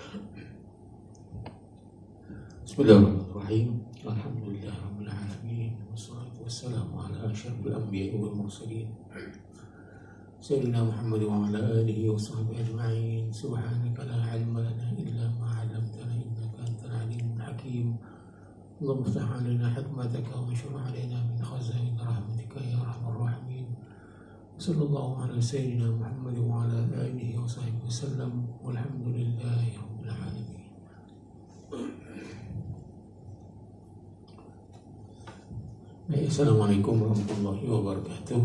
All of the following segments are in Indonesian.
Bismillahirrahmanirrahim. Alhamdulillahirabbil alamin wassalatu wassalamu ala asyrafil anbiya'i wal mursalin sayyidina Muhammad wa ala alihi wa sahbihi ajma'in. Subhanaka la ilma lana illa ma 'allamtana innaka antal alimul hakim. Allahumma iftah 'alaina hikmataka wa anshur 'alaina min khazain rahmatika ya arhamar rahimin. Sallallahu ala sayyidina Muhammad wa ala alihi wa sahbihi wasallam. Walhamdulillahi rabbil alamin. Assalamualaikum warahmatullahi wabarakatuh.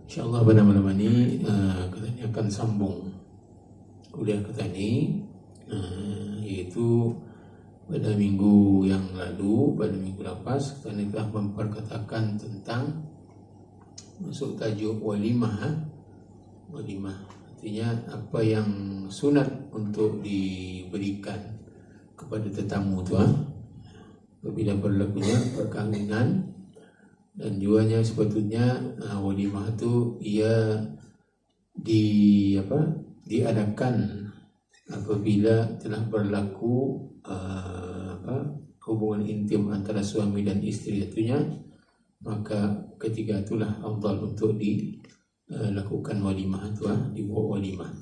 InsyaAllah pada malam ini kita akan sambung kuliah kita ini, yaitu pada minggu yang lalu, pada minggu lepas kita telah memperkatakan tentang masuk tajuk walimah. Walimah artinya apa yang sunat untuk diberikan kepada tetamu itu apabila berlakunya perkahwinan, dan juanya sepatutnya walimah itu ia diadakan apabila telah berlaku hubungan intim antara suami dan istri itunya, maka ketika itulah afdal untuk dilakukan walimah itu, dibuat walimah.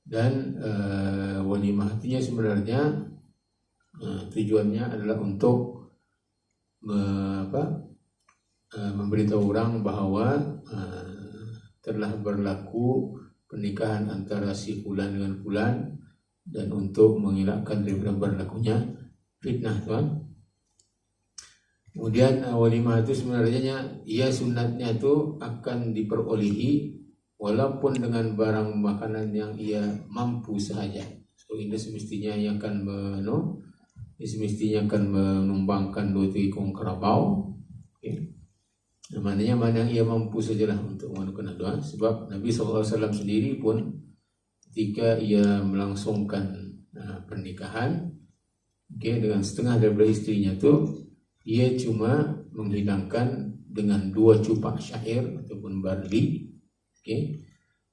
Dan walimah itu sebenarnya tujuannya adalah untuk memberitahu orang bahwa telah berlaku pernikahan antara si fulan dengan fulan, dan untuk mengelakkan daripada berlakunya fitnah, tuan. Kemudian walimah itu sebenarnya sunatnya itu akan diperolehi walaupun dengan barang makanan yang ia mampu sahaja. So ini semestinya yang akan menumbangkan 2 ekor kerbau. Okay. Mana yang ia mampu sajalah untuk melakukan doa. Sebab Nabi SAW sendiri pun ketika ia melangsungkan pernikahan, dengan setengah daripada istrinya tu, ia cuma menghidangkan dengan 2 cupak syair ataupun barli.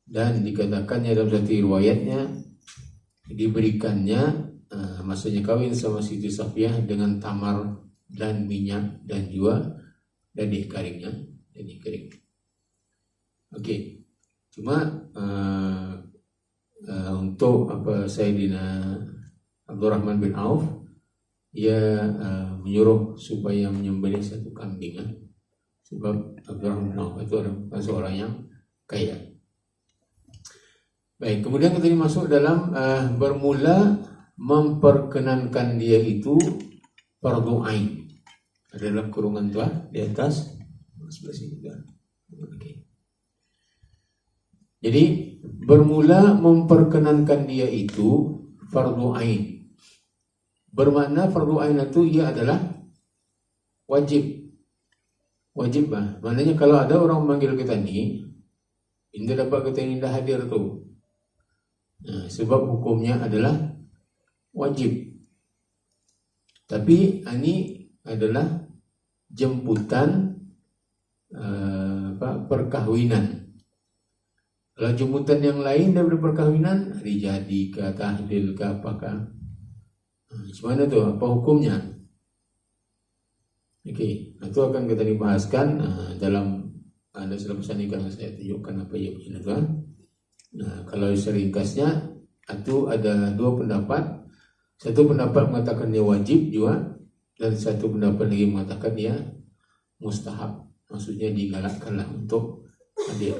Dan dikatakannya dalam satu riwayatnya diberikannya masanya kawin sama Siti Safiyah dengan tamar dan minyak dan juga dadih keringnya, dadih kering. Cuma untuk Sayyidina Abdurrahman bin Auf, ia menyuruh supaya menyembelih 1 kambing, sebab Abdurrahman bin Auf itu adalah seorang yang kaya. Baik, kemudian kita masuk dalam bermula memperkenankan dia itu fardu ain. Ada dalam kurungan tu di atas sebelah sini. Jadi bermula memperkenankan dia itu fardu ain. Bermakna fardu ain itu ia adalah wajib. Wajib maknanya kalau ada orang memanggil kita ni, indah dapat kita indah hadir tu. Sebab hukumnya adalah wajib. Tapi ini adalah jemputan perkahwinan. Kalau jemputan yang lain daripada perkahwinan, hari jadi ke, tahlil ke, apakah? Macam mana tu? Apa hukumnya? Itu akan kita dibahaskan dalam selepas ini akan saya tunjukkan apa ia punya tuan. Kalau seringkasnya itu ada 2 pendapat. Satu pendapat mengatakan dia wajib juga, dan satu pendapat lagi mengatakan dia mustahab. Maksudnya digalakkanlah untuk hadir.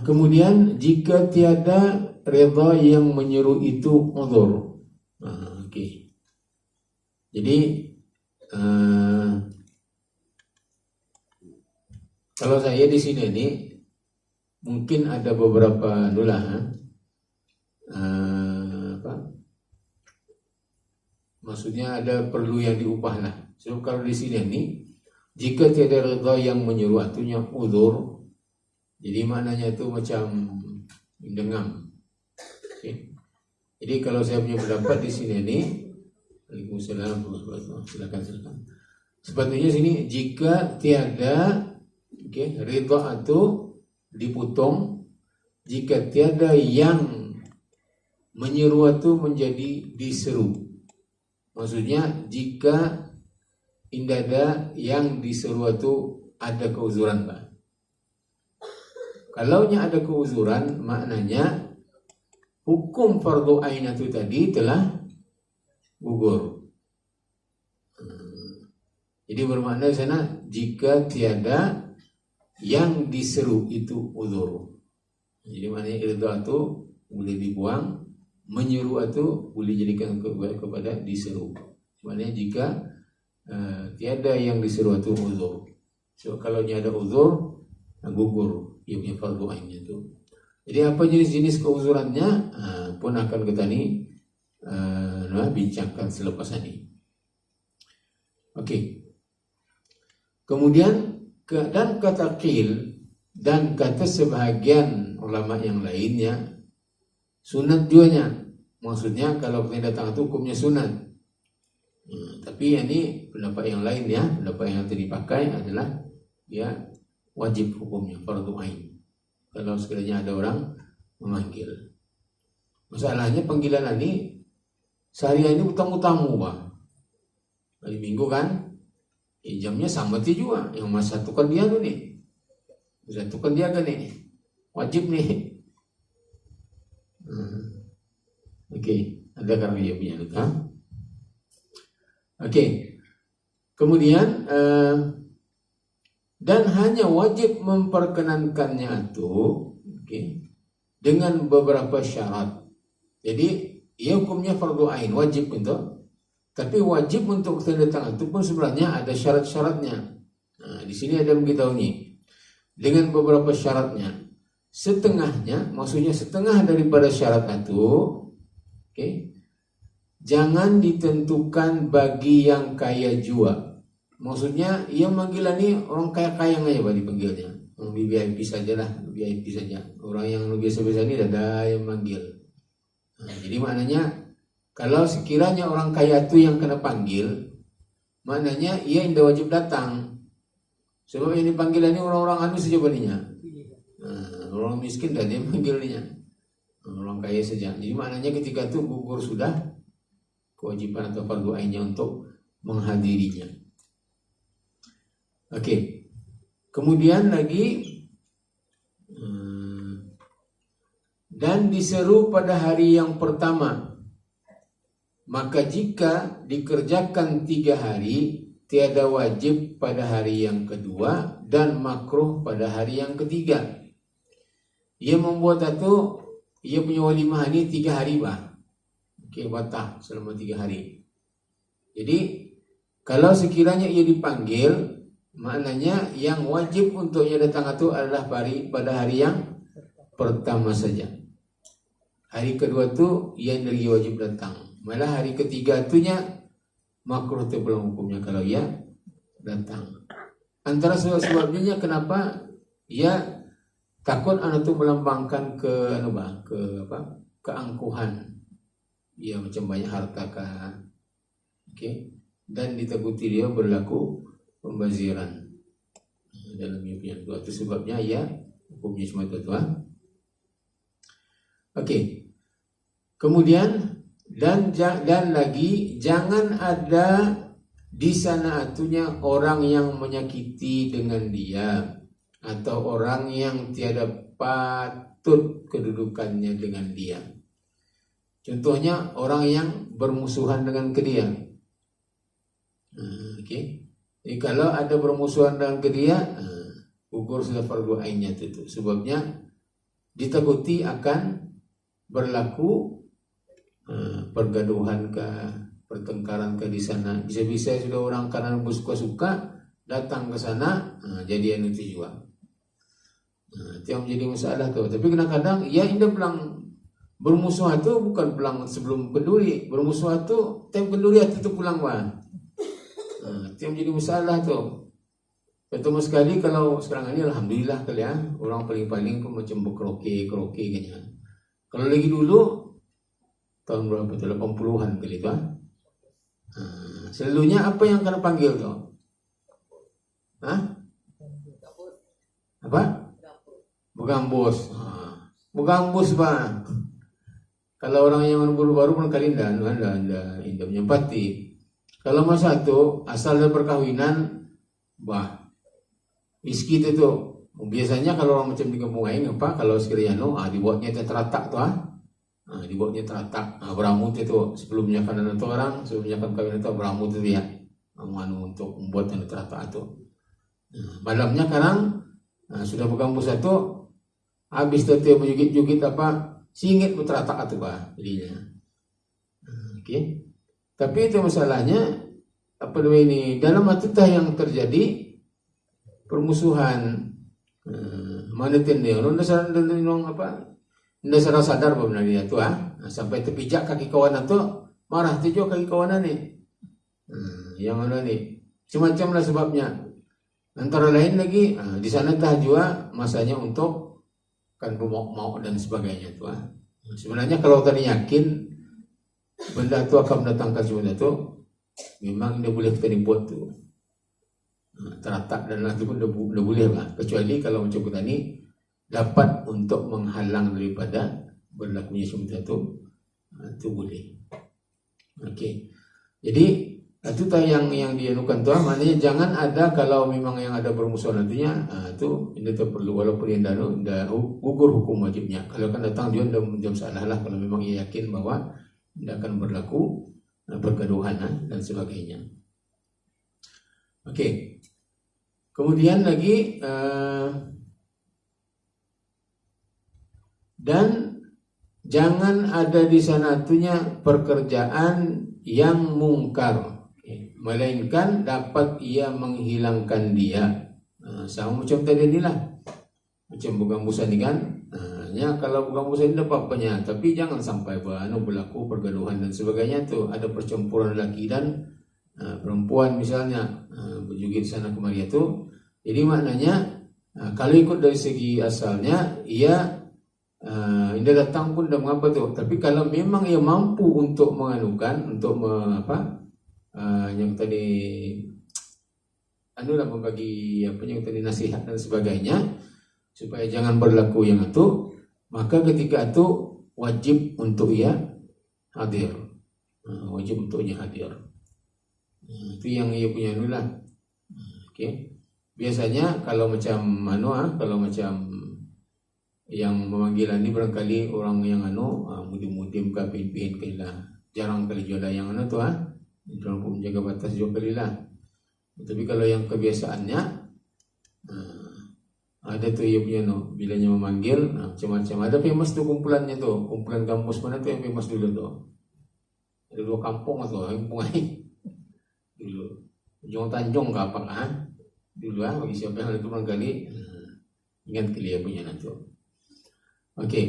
Kemudian jika tiada redha yang menyeru itu uzur. Jadi kalau saya di sini ini mungkin ada beberapa maksudnya ada perlu yang diubah lah. Sebab kalau di sini ini jika tiada redha yang menyuruh, artinya uzur. Jadi maknanya itu macam dengam. Jadi kalau saya punya pendapat di sini ini, Waalaikumsalam, silakan. Sepatutnya sini jika tiada ridha itu dipotong jika tiada yang menyeru itu menjadi diseru. Maksudnya jika tidak ada yang diseru itu ada keuzuran, Pak. Kalau ada keuzuran, maknanya hukum fardu ain itu tadi telah gugur. Jadi bermakna di sana jika tiada yang diseru itu uzur. Jadi maknanya irda itu boleh dibuang, menyeru itu boleh jadikan kepada diseru. Maknanya jika tiada yang diseru itu uzur. So kalau ada uzur, gugur ia punya fardu ainnya itu. Jadi apa jenis-jenis keuzurannya pun akan kita bincangkan selepas ini. Oke. Kemudian dan kata qil dan kata sebahagian ulama yang lainnya sunat duanya. Maksudnya kalau kita datang itu hukumnya sunat. Tapi ini pendapat yang lain ya, pendapat yang tadi dipakai adalah ya wajib hukumnya fardu ain. Kalau sekiranya ada orang memanggil. Masalahnya panggilan ini sehari-hari ini utang-utamu, Pak. Hari Minggu kan? Jamnya sama juga. Yang mas satukan dia tuh nih. Satukan dia kan nih. Wajib nih. Oke. Ada karena dia punya utang. Oke. Kemudian dan hanya wajib memperkenankannya itu dengan beberapa syarat. Jadi ia hukumnya fardu ain, wajib untuk, tapi wajib untuk tanda tangan itu pun sebenarnya ada syarat-syaratnya. Nah, di sini ada memberitahu ini dengan beberapa syaratnya. Setengahnya, maksudnya setengah daripada syarat itu, jangan ditentukan bagi yang kaya jua. Maksudnya ia manggil ini orang kaya-kaya aja Pak dipanggilnya. Orang VIP saja lah, VIP saja. Orang yang biasa-biasa ini ada yang manggil. Nah, jadi maknanya kalau sekiranya orang kaya itu yang kena panggil, maknanya ia tidak wajib datang. Sebab yang dipanggil ini orang-orang anu saja baninya. Nah, orang miskin dan dia manggilnya. Orang kaya saja. Jadi maknanya ketika itu gugur sudah kewajiban atau fardu ainnya untuk menghadirinya. Oke. Kemudian lagi dan diseru pada hari yang pertama. Maka jika dikerjakan 3 hari, tiada wajib pada hari yang kedua dan makruh pada hari yang ketiga. Ia membuat itu, ia punya walimah ini 3 hari Pak. Oke, batah selama 3 hari. Jadi kalau sekiranya ia dipanggil, maknanya yang wajib untuknya datang itu adalah pada hari yang pertama saja. Hari kedua itu ia tidak wajib datang. Malah hari ketiga itunya makruh terpulang hukumnya kalau ia datang. Antara sebab-sebabnya kenapa ia takut anak itu melambangkan keangkuhan. Ia macam banyak harta kan. Dan ditakuti dia berlaku pembaziran dalam hidupnya. Itu sebabnya ya hukumnya cuma itu. Kemudian dan lagi jangan ada di sana atunya orang yang menyakiti dengan dia atau orang yang tiada patut kedudukannya dengan dia. Contohnya orang yang bermusuhan dengan dia. Jadi kalau ada bermusuhan dengan dia, gugur sudah fardu ainnya itu. Sebabnya ditakuti akan berlaku pergaduhan ke pertengkaran ke di sana. Bisa-bisa sudah orang kanan suka-suka datang ke sana, jadian itu juga. Itu yang menjadi masalah tuh. Tapi kadang-kadang ia tidak bilang bermusuh itu bukan pulang sebelum kenduri. Bermusuh itu tem kenduri itu pulang Pak. Itu yang menjadi masalah tuh. Pertama sekali kalau sekarang ini alhamdulillah kalian orang paling-paling pun macam berkeroke kayaknya. Kalau lagi dulu tahun berapa tuh 80-an kali itu. Selalunya apa yang kena panggil tuh? Apa? Begambus. Begambus Pak. Kalau orang yang baru-baru barangkali indah menyempati. Kalau masa itu asal dari perkawinan, whisky itu tuh biasanya kalau orang macam di kampung aing apa kalau sekiranya dibuatnya teratak tuh dibuatnya teratak beramut itu sebelumnya kan ada orang sebelumnya kan kawin itu beramut itu ya untuk membuat yang teratak itu malamnya sekarang sudah bergambus satu habis itu menjugit-jugit apa singit teratak itu jadinya oke. Tapi itu masalahnya apa namanya ini dalam atutah yang terjadi permusuhan mana dia orang dasar apa dasar sadar benar dia tuh sampai terpijak kaki kawanan tuh marah tuh kaki kawanan nih yang mana nih macam-macam lah sebabnya antara lain lagi di sana tah juga masanya untuk kan mau dan sebagainya tuh sebenarnya kalau tadi yakin benda itu akan mendatangkan sebenarnya itu memang tidak boleh kita dibuat tuh teratak dan nanti pun tidak boleh kecuali kalau macam petani dapat untuk menghalang daripada berlakunya sebenarnya itu boleh. Oke. Jadi itu yang dianukan tuh maknanya jangan ada kalau memang yang ada bermusuhan nantinya itu ini perlu walaupun yang dah gugur hukum wajibnya kalau kan datang dia tidak salah lah kalau memang ia yakin bahwa tidak akan berlaku pergaduhan dan sebagainya. Oke. Kemudian lagi dan jangan ada di sana tuhnya pekerjaan yang mungkar, melainkan dapat ia menghilangkan dia. Sama macam tadi inilah, macam bukan ini kan. Kalau bukan ini apa apanya, tapi jangan sampai berlaku pergaduhan dan sebagainya tuh ada percampuran laki dan perempuan misalnya berjugit sana kemari itu. Jadi maknanya kalau ikut dari segi asalnya ia tidak datang pun dah mengapa tuh. Tapi kalau memang ia mampu untuk menganukan untuk yang tadi membagi apa yang tadi nasihat dan sebagainya supaya jangan berlaku yang itu, maka ketika itu wajib untuk ia hadir. Wajib untuk ia hadir. Itu yang ia punya nulah. Oke. Biasanya kalau macam kalau macam yang memanggil ini barangkali orang yang mudim-mudim ke pimpin kalilah. Jarang kali jual yang tuh orang pun menjaga batas juga kalilah. Tapi kalau yang kebiasaannya ada tuh ia punya bilanya memanggil macam-macam. Ada famous tuh kumpulannya tuh, kumpulan kampus mana tuh yang famous dulu tuh. Ada 2 kampung atau kampung dulu. Ujung Tanjung ke apa dulu bagi siapa yang itu barangkali ingat kalian punya nanti. Oke.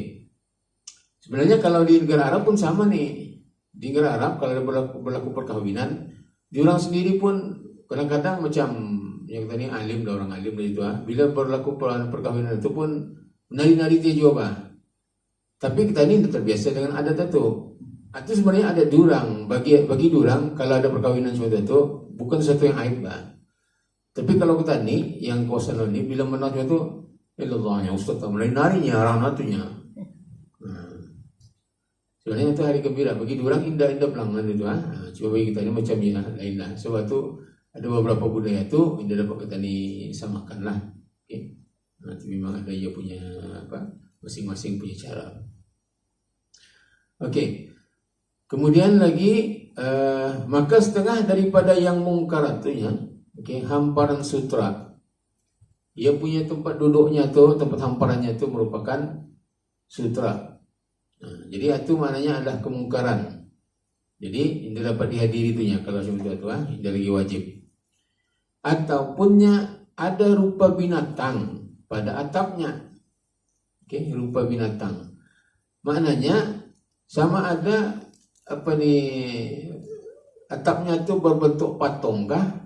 Sebenarnya kalau di negara Arab pun sama nih. Di negara Arab kalau ada berlaku perkawinan, di orang sendiri pun kadang-kadang macam yang tadi alim dah orang alim itu bila berlaku perkawinan itu pun nari-nari dia juga tapi kita ini terbiasa dengan adat itu. Itu sebenarnya ada durang bagi durang kalau ada perkawinan seperti itu bukan sesuatu yang aib Tapi kalau kita ni yang kawasan ini bila menang itu Allahnya Ustaz mulai narinya orang natunya. Sebenarnya itu hari gembira bagi orang indah-indah pelangan itu coba bagi kita ini macam ya lain lah. Sebab itu ada beberapa budaya itu indah dapat kita ni samakan lah. Okay. Nanti memang ada ia punya masing-masing punya cara. Oke. Kemudian lagi maka setengah daripada yang mungkar itunya hamparan sutra. Ia punya tempat duduknya tu, tempat hamparannya tu merupakan sutra. Jadi itu maknanya adalah kemungkaran. Jadi ini dapat dihadiri itunya kalau seperti itu ini lagi wajib. Ataupun ada rupa binatang pada atapnya. Rupa binatang. Maknanya sama ada atapnya itu berbentuk patung kah?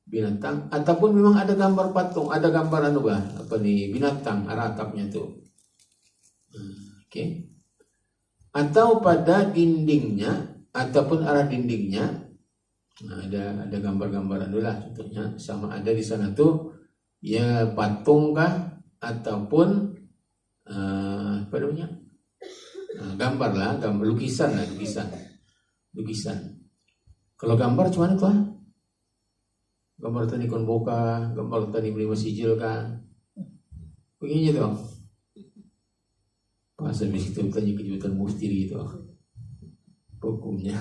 Binatang ataupun memang ada gambar patung, ada gambar binatang arah atapnya itu. Atau pada dindingnya ataupun arah dindingnya ada gambar-gambar lah contohnya sama ada di sana tuh ya patung kah ataupun apa namanya, gambar lah, gambar lukisan. Kalau gambar cuma itu gambar tadi kon boka, gambar tadi beli masijil kan, begini tuh. Pasal di situ tanya kejutan mufti gitu hukumnya.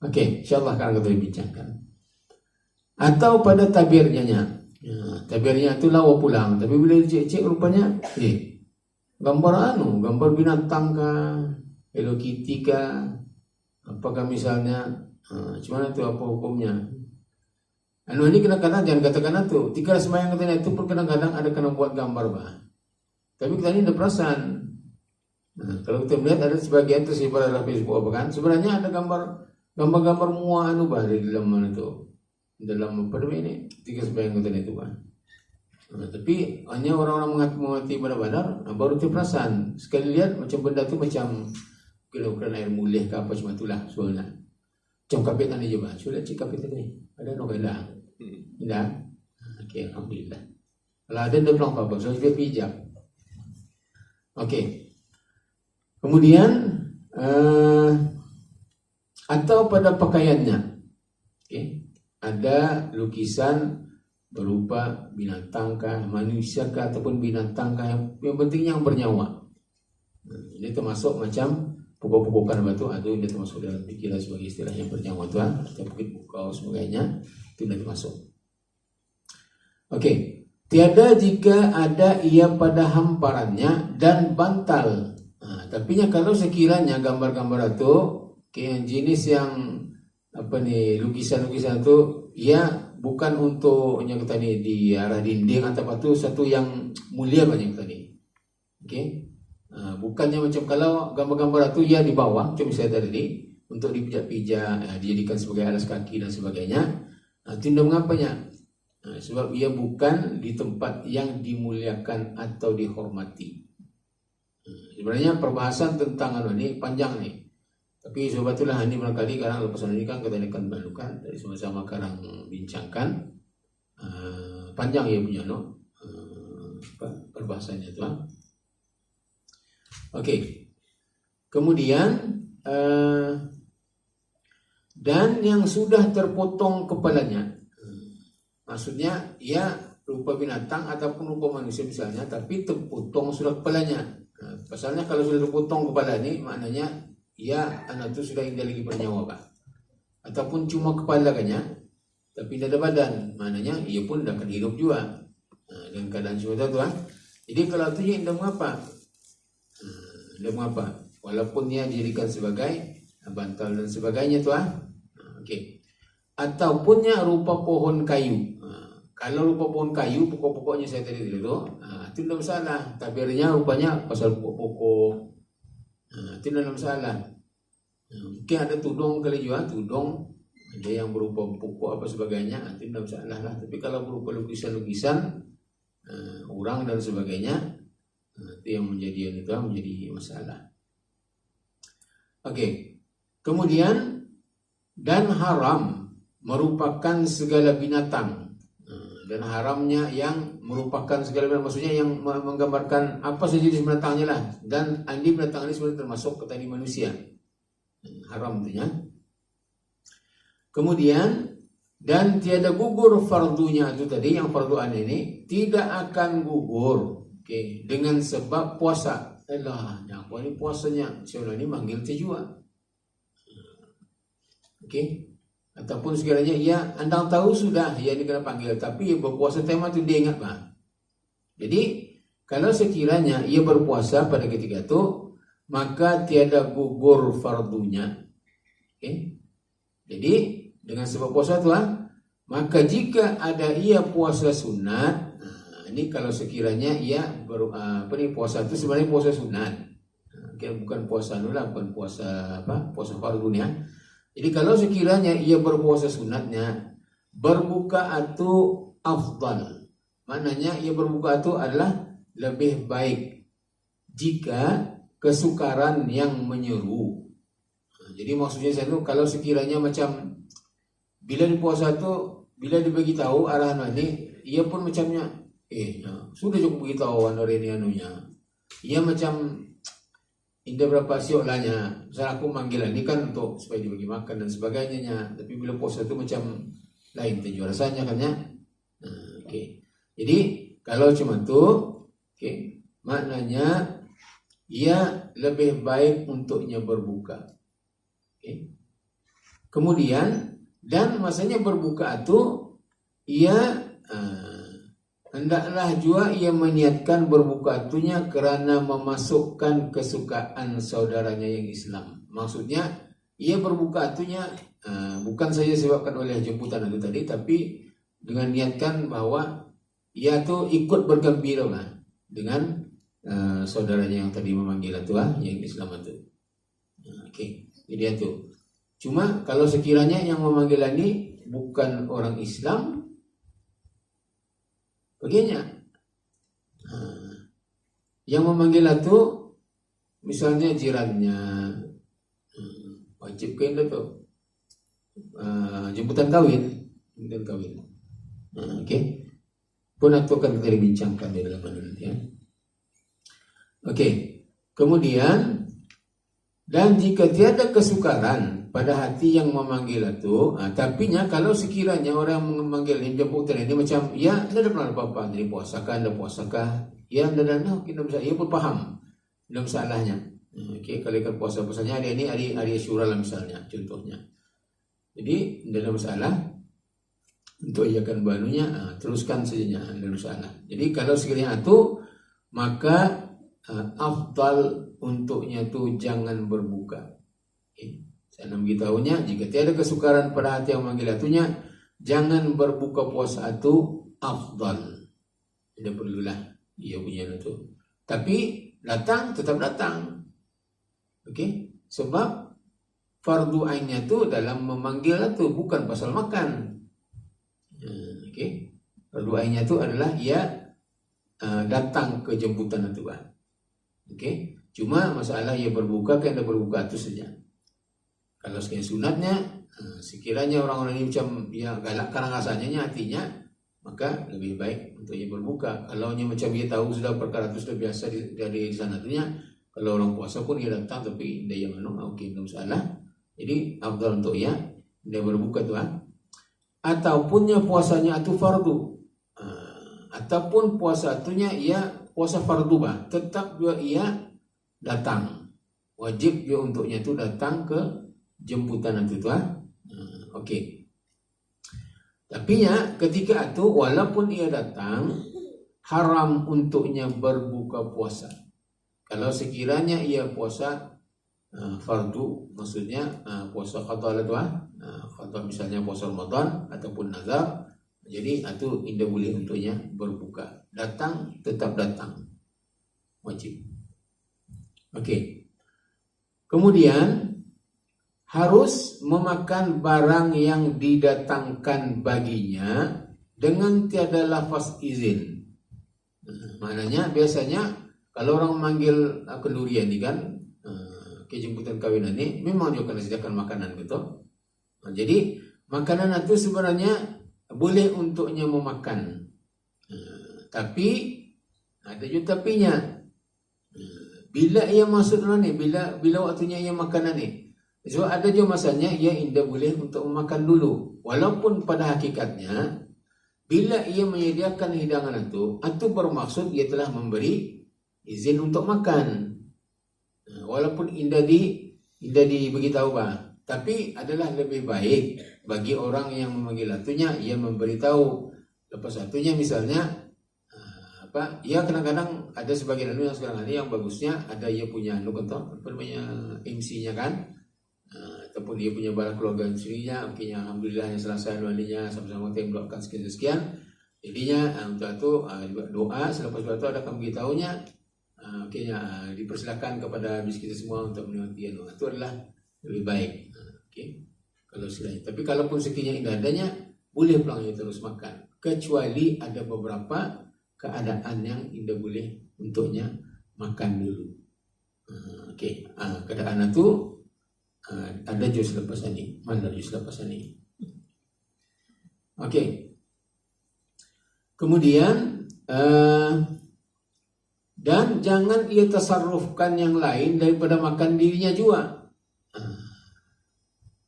Oke, insyaallah akan kita bincangkan. Atau pada tabirnya, tabirnya itu lawa pulang, tapi bila dicek rupanya, gambar gambar binatang kah, Hello Kitty kah, apakah misalnya, cuman itu apa hukumnya? Ini kadang-kadang jangan katakan itu, tiga sembahyang katanya itu pun kadang-kadang ada kena buat gambar tapi kita ini ada perasaan. Kalau kita melihat ada sebagian tersebar dalam Facebook apa kan, sebenarnya ada gambar mua di dalam mana itu, dalam apa namanya ini, tiga sembahyang katanya itu tapi hanya orang-orang mengerti benar-benar, baru terperasan. Sekali lihat macam benda itu macam kira-kira air mulih ke apa cuma itulah soalnya. Macam kapitan aja sudah cik kapitan ni ada novelah, tidak? Okey, alhamdulillah. Kalau ada dia bilang apa? So dia pijak. Okey. Kemudian atau pada pakaiannya, ada lukisan berupa binatang kah, manusia kah, ataupun binatang kah, yang penting yang bernyawa. Ini termasuk macam pokok-pokokan batu, atau ini termasuk dalam pikiran sebagai istilah yang bernyawa atau bukit bukau sebagainya, itu sudah termasuk. Okey. Tiada jika ada ia pada hamparannya dan bantal. Tapi kalau sekiranya gambar-gambar itu yang jenis yang lukisan-lukisan itu bukan untuk yang tadi di arah dinding atau itu satu yang mulia banyak tadi. Bukannya macam kalau gambar-gambar itu di bawah, macam saya tadi untuk dipijak-pijak, dijadikan sebagai alas kaki dan sebagainya. Itu mengapanya? Sebab ia bukan di tempat yang dimuliakan atau dihormati. Sebenarnya perbahasan tentang ini panjang nih. Tapi sebab itulah ini barangkali karena lepas ini kan kita akan melakukan dari sama-sama sekarang bincangkan panjang ya punya perbahasannya itu. Okey. Kemudian dan yang sudah terpotong kepalanya. Maksudnya rupa binatang ataupun rupa manusia misalnya, tapi terpotong sudah kepalanya. Pasalnya kalau sudah terpotong kepala ini, maknanya anak itu sudah tidak lagi bernyawa ataupun cuma kepala tapi tidak ada badan, maknanya ia pun tidak akan hidup juga dengan keadaan seperti itu. Jadi kalau itu tidak mengapa, walaupun ia dijadikan sebagai bantal dan sebagainya Okey. Ataupun rupa pohon kayu. Kalau rupa pohon kayu, pokok-pokoknya saya tadi itu tidak masalah. Tabirnya rupanya pasal pokok-pokok, itu tidak masalah. Mungkin ada tudung kali juga, tudung ada yang berupa pokok apa sebagainya, itu tidak masalah lah. Tapi kalau berupa lukisan-lukisan orang dan sebagainya, itu yang menjadi masalah. Okey. Kemudian dan haram merupakan segala binatang. Dan haramnya yang merupakan segala binatang, maksudnya yang menggambarkan apa saja jenis binatangnya lah. Dan binatang ini sebenarnya termasuk ke tadi manusia. Haram tentunya. Kemudian dan tiada gugur fardunya itu tadi, yang fardu ain ini tidak akan gugur dengan sebab puasa. Apa ini puasanya? Seolah ini manggil tejua. Ataupun sekiranya anda tahu sudah ia kena panggil, tapi berpuasa tema itu dia ingat Jadi kalau sekiranya ia berpuasa pada ketika itu, maka tiada gugur fardunya. Jadi dengan sebab puasa itu maka jika ada ia puasa sunat, ini kalau sekiranya ia puasa itu sebenarnya puasa sunat, bukan puasa bukan puasa puasa fardunya. Jadi kalau sekiranya ia berpuasa sunatnya, berbuka itu afdal. Maknanya ia berbuka itu adalah lebih baik jika kesukaran yang menyeru. Jadi maksudnya saya itu kalau sekiranya macam bila di puasa itu, bila dibagi tahu arahan ini, ia pun macamnya Sudah cukup beritahu hari ini anunya. Ia macam indah berapa siolanya. Misalnya aku manggil ini kan untuk supaya dibagi makan dan sebagainya. Tapi bila puasa itu macam lain tujuan rasanya kan ya. Jadi kalau cuma itu, maknanya ia lebih baik untuknya berbuka. Kemudian dan masanya berbuka itu ia hendaklah juga ia meniatkan berbuka itunya kerana memasukkan kesukaan saudaranya yang Islam. Maksudnya ia berbuka itunya bukan saja disebabkan oleh jemputan itu tadi, tapi dengan niatkan bahwa ia tuh ikut bergembira dengan saudaranya yang tadi memanggil itu yang Islam itu. Jadi itu. Cuma kalau sekiranya yang memanggil ini bukan orang Islam, begini, yang memanggil itu misalnya jirannya, wajib ke itu jemputan kawin, pun itu akan kita bincangkan di dalam nanti ya. Kemudian dan jika tiada kesukaran pada hati yang memanggil itu, tapinya kalau sekiranya orang memanggil jemputan ini macam ya tidak pernah apa-apa, jadi puasakah, anda puasakah, ya anda kita bisa, ia pun paham, tidak masalahnya. Kalau ikan puasa misalnya hari Asyura lah misalnya, contohnya. Jadi tidak ada masalah untuk iakan banunya, teruskan saja, tidak ada masalah. Jadi kalau sekiranya itu maka afdal untuknya itu jangan berbuka. Saya nak beritahunya, jika tiada kesukaran pada hati yang memanggil atunya, jangan berbuka puasa itu afdal. Tidak perlulah dia punya itu. Tapi datang tetap datang. Sebab fardu ainnya itu dalam memanggil itu bukan pasal makan. Fardu ainnya itu adalah ia datang ke jemputan itu kan. Cuma masalah ia berbuka kan, dia berbuka itu saja. Kalau sekiranya sunatnya, sekiranya orang-orang ini macam ya galak karang rasanya hatinya, maka lebih baik untuk ia berbuka. Kalau macam dia tahu sudah perkara itu sudah biasa dari sana tunya, kalau orang puasa pun dia datang tapi dia yang tidak masalah. Jadi afdal untuk dia berbuka tuan. Ataupun puasanya itu fardu, ataupun puasa itunya ia puasa fardu tetap juga ia datang. Wajib juga untuknya itu datang ke jemputan itu Tapi ketika itu walaupun ia datang, haram untuknya berbuka puasa. Kalau sekiranya ia puasa fardu, maksudnya puasa qada itu qada misalnya puasa Ramadan ataupun nazar, jadi itu tidak boleh untuknya berbuka. Datang tetap datang, wajib. Kemudian harus memakan barang yang didatangkan baginya dengan tiada lafaz izin. Maknanya biasanya kalau orang memanggil kendurian ini kan ke jemputan kawinan ini memang dia akan disediakan makanan gitu. Jadi makanan itu sebenarnya boleh untuknya memakan. Tapi ada juga tapinya. Bila ia masuk dalam ni, bila waktunya ia makanan ni. Sebab ada juga masanya ia tidak boleh untuk memakan dulu. Walaupun pada hakikatnya bila ia menyediakan hidangan itu bermaksud ia telah memberi izin untuk makan. Walaupun tidak diberitahu tapi adalah lebih baik bagi orang yang memanggil atunya ia memberitahu. Lepas satunya misalnya ya kadang-kadang ada sebagian yang sekarang ini yang bagusnya ada ia punya MC-nya kan, ataupun dia punya barang keluarga istrinya, akhirnya alhamdulillah yang selesai doanya sama-sama kita doakan sekian. Jadinya untuk itu doa selepas itu ada kami beritahunya, akhirnya dipersilakan kepada habis kita semua untuk menanti doa. Itu adalah lebih baik. Kalau sekiranya, tapi kalaupun sekiranya tidak adanya, boleh pulangnya terus makan, kecuali ada beberapa keadaan yang tidak boleh untuknya makan dulu. Keadaan itu ada juz lepas ini, mana juz lepas ini. Kemudian dan jangan ia tasarrufkan yang lain daripada makan dirinya juga.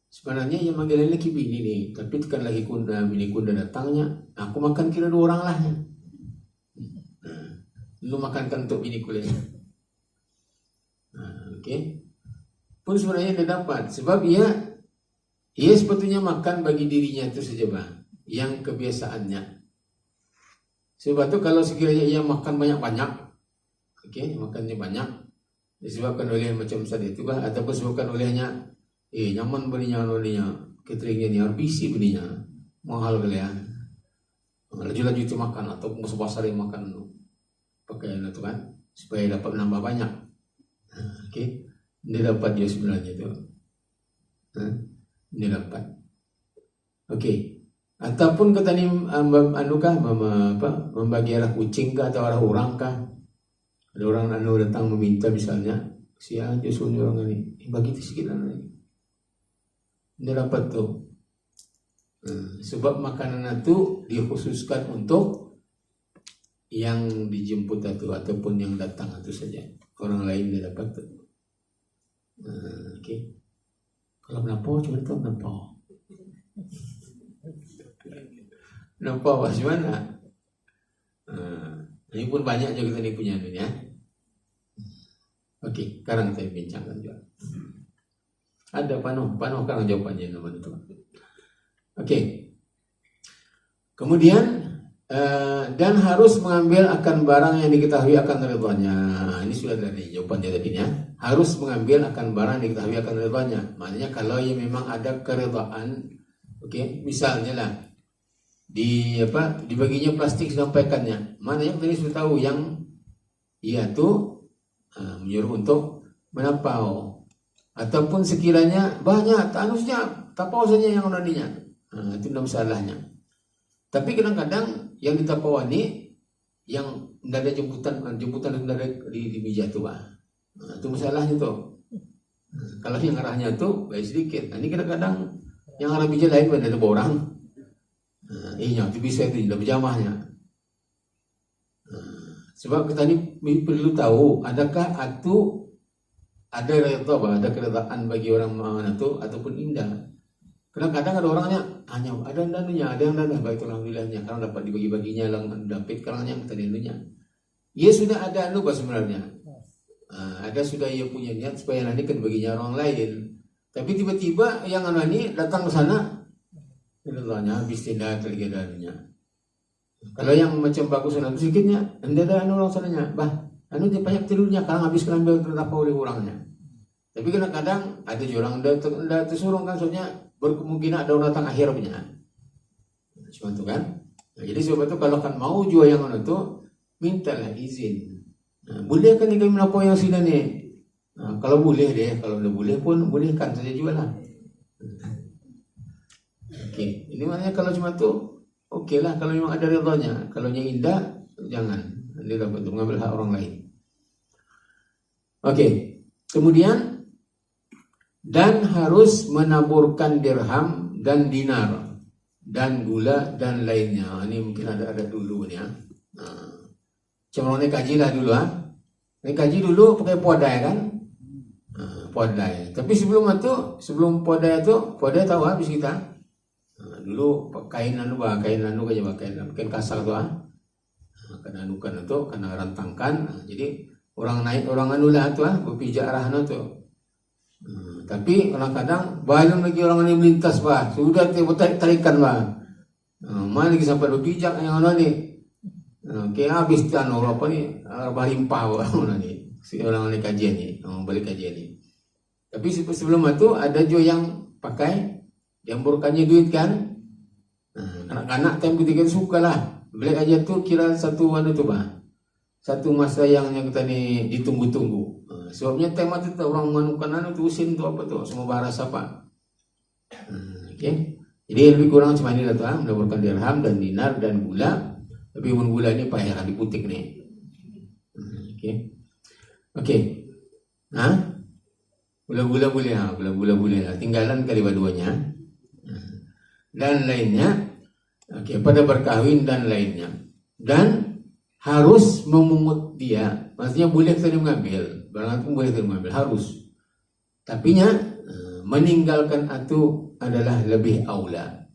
Sebenarnya yang manggil lagi bini nih, tapi tekan lagi bini kunda datangnya, aku makan kira 2 orang lah. Lu makankan untuk bini kuliah. Oke. Pun sebenarnya dia dapat, sebab ia sebetulnya makan bagi dirinya itu saja bang, yang kebiasaannya. Sebab itu kalau sekiranya ia makan banyak-banyak, makannya banyak, disebabkan oleh macam tadi itu bang, ataupun disebabkan olehnya, nyaman berinya, cateringnya ni RBC berinya, mahal kali ya, laju-laju itu makan atau besar-besar yang makan pakai itu kan, supaya dapat menambah banyak. Dia dapat dia sebenarnya itu. Dia dapat. Ataupun kata ni membagi arah kucing kah atau arah orang kah? Ada orang datang meminta misalnya, si aja suruh orang ini bagi sedikit lah ni. Dia dapat tu. Sebab makanan itu dikhususkan untuk yang dijemput itu ataupun yang datang itu saja. Orang lain dia dapat tu. Kalau melampau cuma tu melampau. Melampau macam mana? Ini pun banyak juga kita punya ni ya. Sekarang saya bincangkan juga. Ada Panoh sekarang jawabannya nama itu. Kemudian dan harus mengambil akan barang yang diketahui akan ridhonya. Ini sudah dari jawabannya tadi ya. Harus mengambil akan barang yang diketahui akan ridhonya. Maknanya kalau yang memang ada keridhaan, misalnya lah dibaginya plastik disampaikannya. Maknanya tadi sudah tahu yang ia tu menyuruh untuk menampau. Ataupun sekiranya banyak tanusnya tapau saja yang onaninya, itu tidak masalahnya. Tapi kadang-kadang yang ditapau ini yang tidak ada jemputan tidak ada di meja itu itu masalahnya tuh. Kalau yang arahnya itu baik sedikit. Ini kadang-kadang yang arah meja lain ada orang. Itu bisa itu tidak berjamahnya. Sebab kita ini perlu tahu adakah ada keredaan bagi orang mana tu ataupun indah. Kadang-kadang ada orangnya hanya ada yang dana baik alhamdulillahnya karena dapat dibagi-baginya lang dapat kalangnya kita dinunya. Ia sudah ada sebenarnya. Ada sudah ia punya niat supaya nanti kan baginya orang lain. Tapi tiba-tiba yang ini datang ke sana, Allahnya habis tidak lagi danunya. Kalau yang macam bagus itu sedikitnya, anda ada orang sananya, dia banyak tidurnya kalau habis ambil terdapat oleh orangnya. Tapi kadang-kadang ada orang dah tersuruh kan, soalnya berkemungkinan ada orang datang akhir punya. Cuma itu kan. Jadi sebab itu kalau kan mau jual yang itu, mintalah izin. Boleh kan kami melaporkan yang sini ni. Kalau boleh deh, kalau tidak boleh pun bolehkan saja jual lah. Ini maknanya kalau cuma tu, lah kalau memang ada ridhonya. Kalau yang indah, jangan. Dia dapat mengambil hak orang lain. Kemudian dan harus menaburkan dirham dan dinar dan gula dan lainnya. Ini mungkin ada dulu ni. Cuma ni kajilah dulu. Ni kaji dulu pakai podai kan? Podai. Tapi sebelum podai tahu habis kita. Dulu kain kain kasar tu kena anukan itu kena rantangkan. Jadi orang anulah tu berpijak arah tu. Tapi kadang-kadang banyak lagi orang ini melintas sudah tarikan mana lagi sampai berpijak yang ni. Habis apa ni balimpah ni si orang ni kajian ni, balik kajian ni. Tapi sebelum itu ada juga yang pakai diamburkannya duit kan. Anak-anak time ketika suka lah beli aja tu kira satu satu masa yang kita ni ditunggu-tunggu. Sebabnya tema itu orang manukan tu usin tu apa tu semua bahasa apa. Jadi lebih kurang cuma ini lah tu mendapatkan dirham dan dinar dan gula. Tapi pun gula ni payah di putik ni. Gula-gula boleh lah. Tinggalan kali duanya. Dan lainnya. Pada berkahwin dan lainnya. Dan harus memungut dia, maksudnya boleh tadi mengambil, barang itu boleh tadi mengambil, harus. Tapinya meninggalkan itu adalah lebih aula.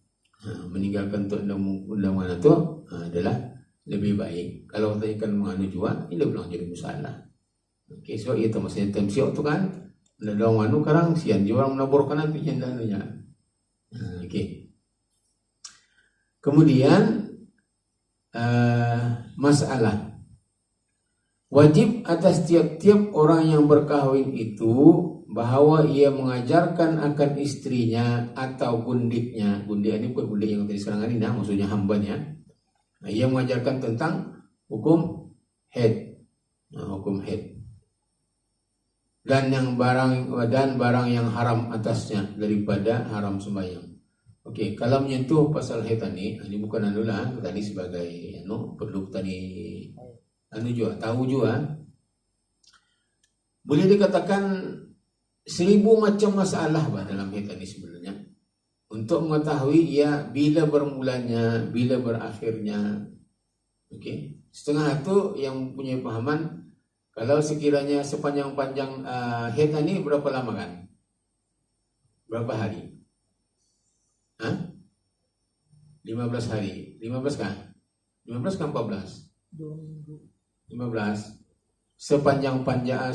Meninggalkan untuk undangan itu adalah lebih baik. Kalau kita ikan menganu juga, ini belum jadi masalah. Okey, so itu maksudnya temsiok tu kan, ada orang anu karang sian dia orang menaburkan nanti jendaannya. Okey. Kemudian masalah wajib atas tiap-tiap orang yang berkahwin itu bahwa ia mengajarkan akan istrinya atau gundiknya. Gundik ini bukan gundik yang tadi serangan ini, maksudnya hambanya. Ia mengajarkan tentang hukum haid, hukum haid, dan barang yang haram atasnya daripada haram sembahyang. Okey, kalau menyentuh pasal haid ini bukan anulah tadi sebagai perlu tadi juga tahu juga. Boleh dikatakan 1000 macam masalah dalam haid ini sebenarnya. Untuk mengetahui ia bila bermulanya, bila berakhirnya. Okey, setengah itu yang punya pahaman kalau sekiranya sepanjang-panjang haid ini berapa lama kan? Berapa hari? 15 hari. 15 kan? 15 kan 14? 15. Sepanjang-panjang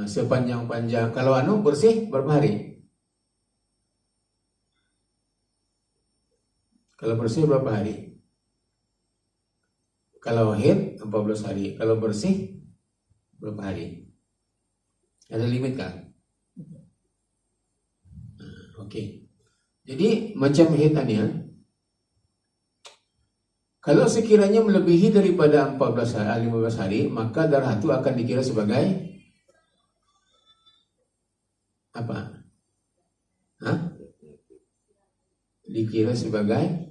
sepanjang-panjang kalau bersih berapa hari? Kalau bersih berapa hari? Kalau haid 14 hari. Kalau bersih berapa hari? Ada limit kan? Okey. Jadi macam haid ini kalau sekiranya melebihi daripada 15 hari, maka darah itu akan dikira sebagai apa? Dikira sebagai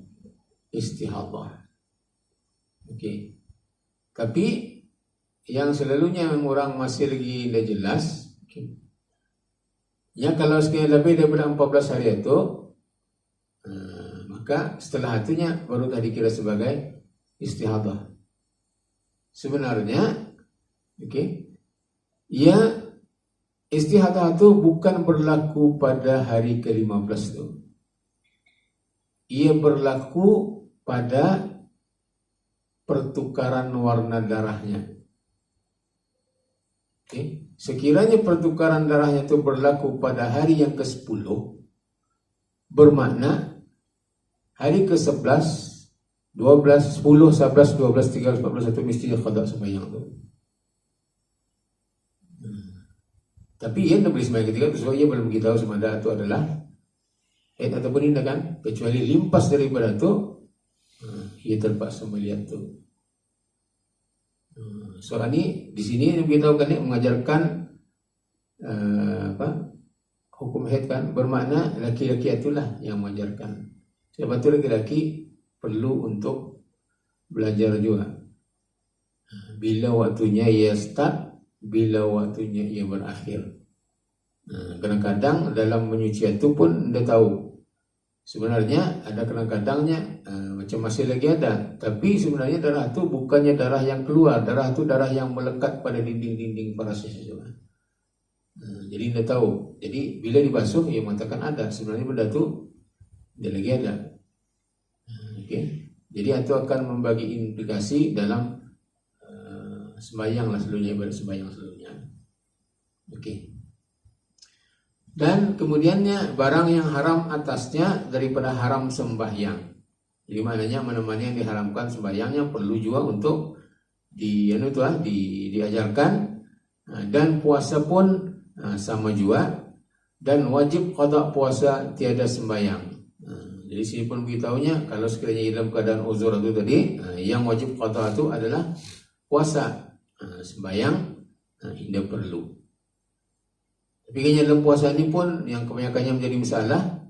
istihadah. Okey. Tapi yang selalunya orang masih lagi tidak jelas, ya kalau sekiranya lebih daripada 14 hari itu, maka setelah itunya baru dah dikira sebagai istihadah. Sebenarnya, ya istihadah itu bukan berlaku pada hari ke-15 itu. Ia berlaku pada pertukaran warna darahnya. Sekiranya pertukaran darahnya itu berlaku pada hari yang ke-10, bermakna hari ke-11, 12, 10, 11, 12, 13, 14 mesti dia qada sembahyang tu. Tapi ia tak boleh sembahyang ketika itu sebab ia belum beritahu sama ada itu adalah haid ataupun tidak kan, kecuali limpas daripada itu ia terpaksa melihat tu. Soal ini di sini kita mengajarkan hukum haid kan, bermakna laki-laki itulah yang mengajarkan. Sebab itu laki-laki perlu untuk belajar juga. Bila waktunya ia start, bila waktunya ia berakhir. Kadang-kadang dalam menyuci itu pun anda tahu. Sebenarnya ada kadang-kadangnya macam masih lagi ada. Tapi sebenarnya darah itu bukannya darah yang keluar. Darah itu darah yang melekat pada dinding-dinding parasis itu. Jadi anda tahu. Jadi bila dibasuh ia mengatakan ada. Sebenarnya benda itu dia lagi ada. Jadi itu akan membagi implikasi dalam sembahyang lah seluruhnya, ibadah sembahyang seluruhnya. Dan kemudiannya barang yang haram atasnya daripada haram sembahyang. Jadi maknanya mana-mana yang diharamkan sembahyangnya perlu juga untuk diajarkan. Dan puasa pun sama juga, dan wajib qada puasa tiada sembahyang. Jadi sini pun beritahunya kalau sekiranya dalam keadaan uzur itu tadi, yang wajib qada itu adalah puasa, sembahyang tidak perlu. Tapi kayaknya dalam puasa ini pun yang kebanyakannya menjadi masalah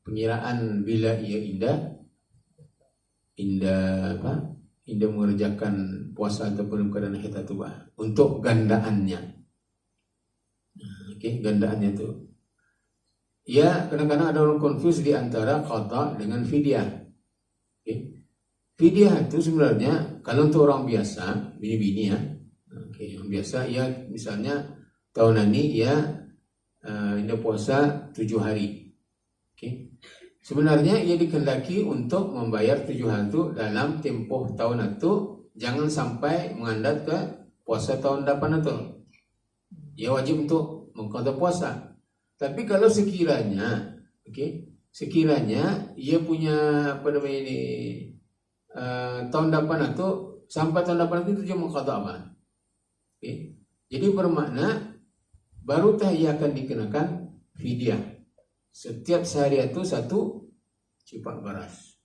pengiraan bila ia indah mengerjakan puasa ataupun keadaan haid itu untuk gandaannya. Gandaannya itu. Ya, kadang-kadang ada orang confuse di antara qada dengan fidyah. Fidyah itu sebenarnya kalau untuk orang biasa, bini-bini ya, yang biasa ya misalnya tahun ini ya ini puasa 7 hari. Sebenarnya ia dikehendaki untuk membayar 7 hari itu dalam tempoh tahun itu, jangan sampai mengandat ke puasa tahun depan itu. Ia wajib untuk mengqadha puasa. Tapi kalau sekiranya, sekiranya ia punya tahun depan itu sampai tahun depan itu dia mengqadha apa? Jadi bermakna baru ia akan dikenakan fidyah. Setiap sehari itu 1 cipak beras.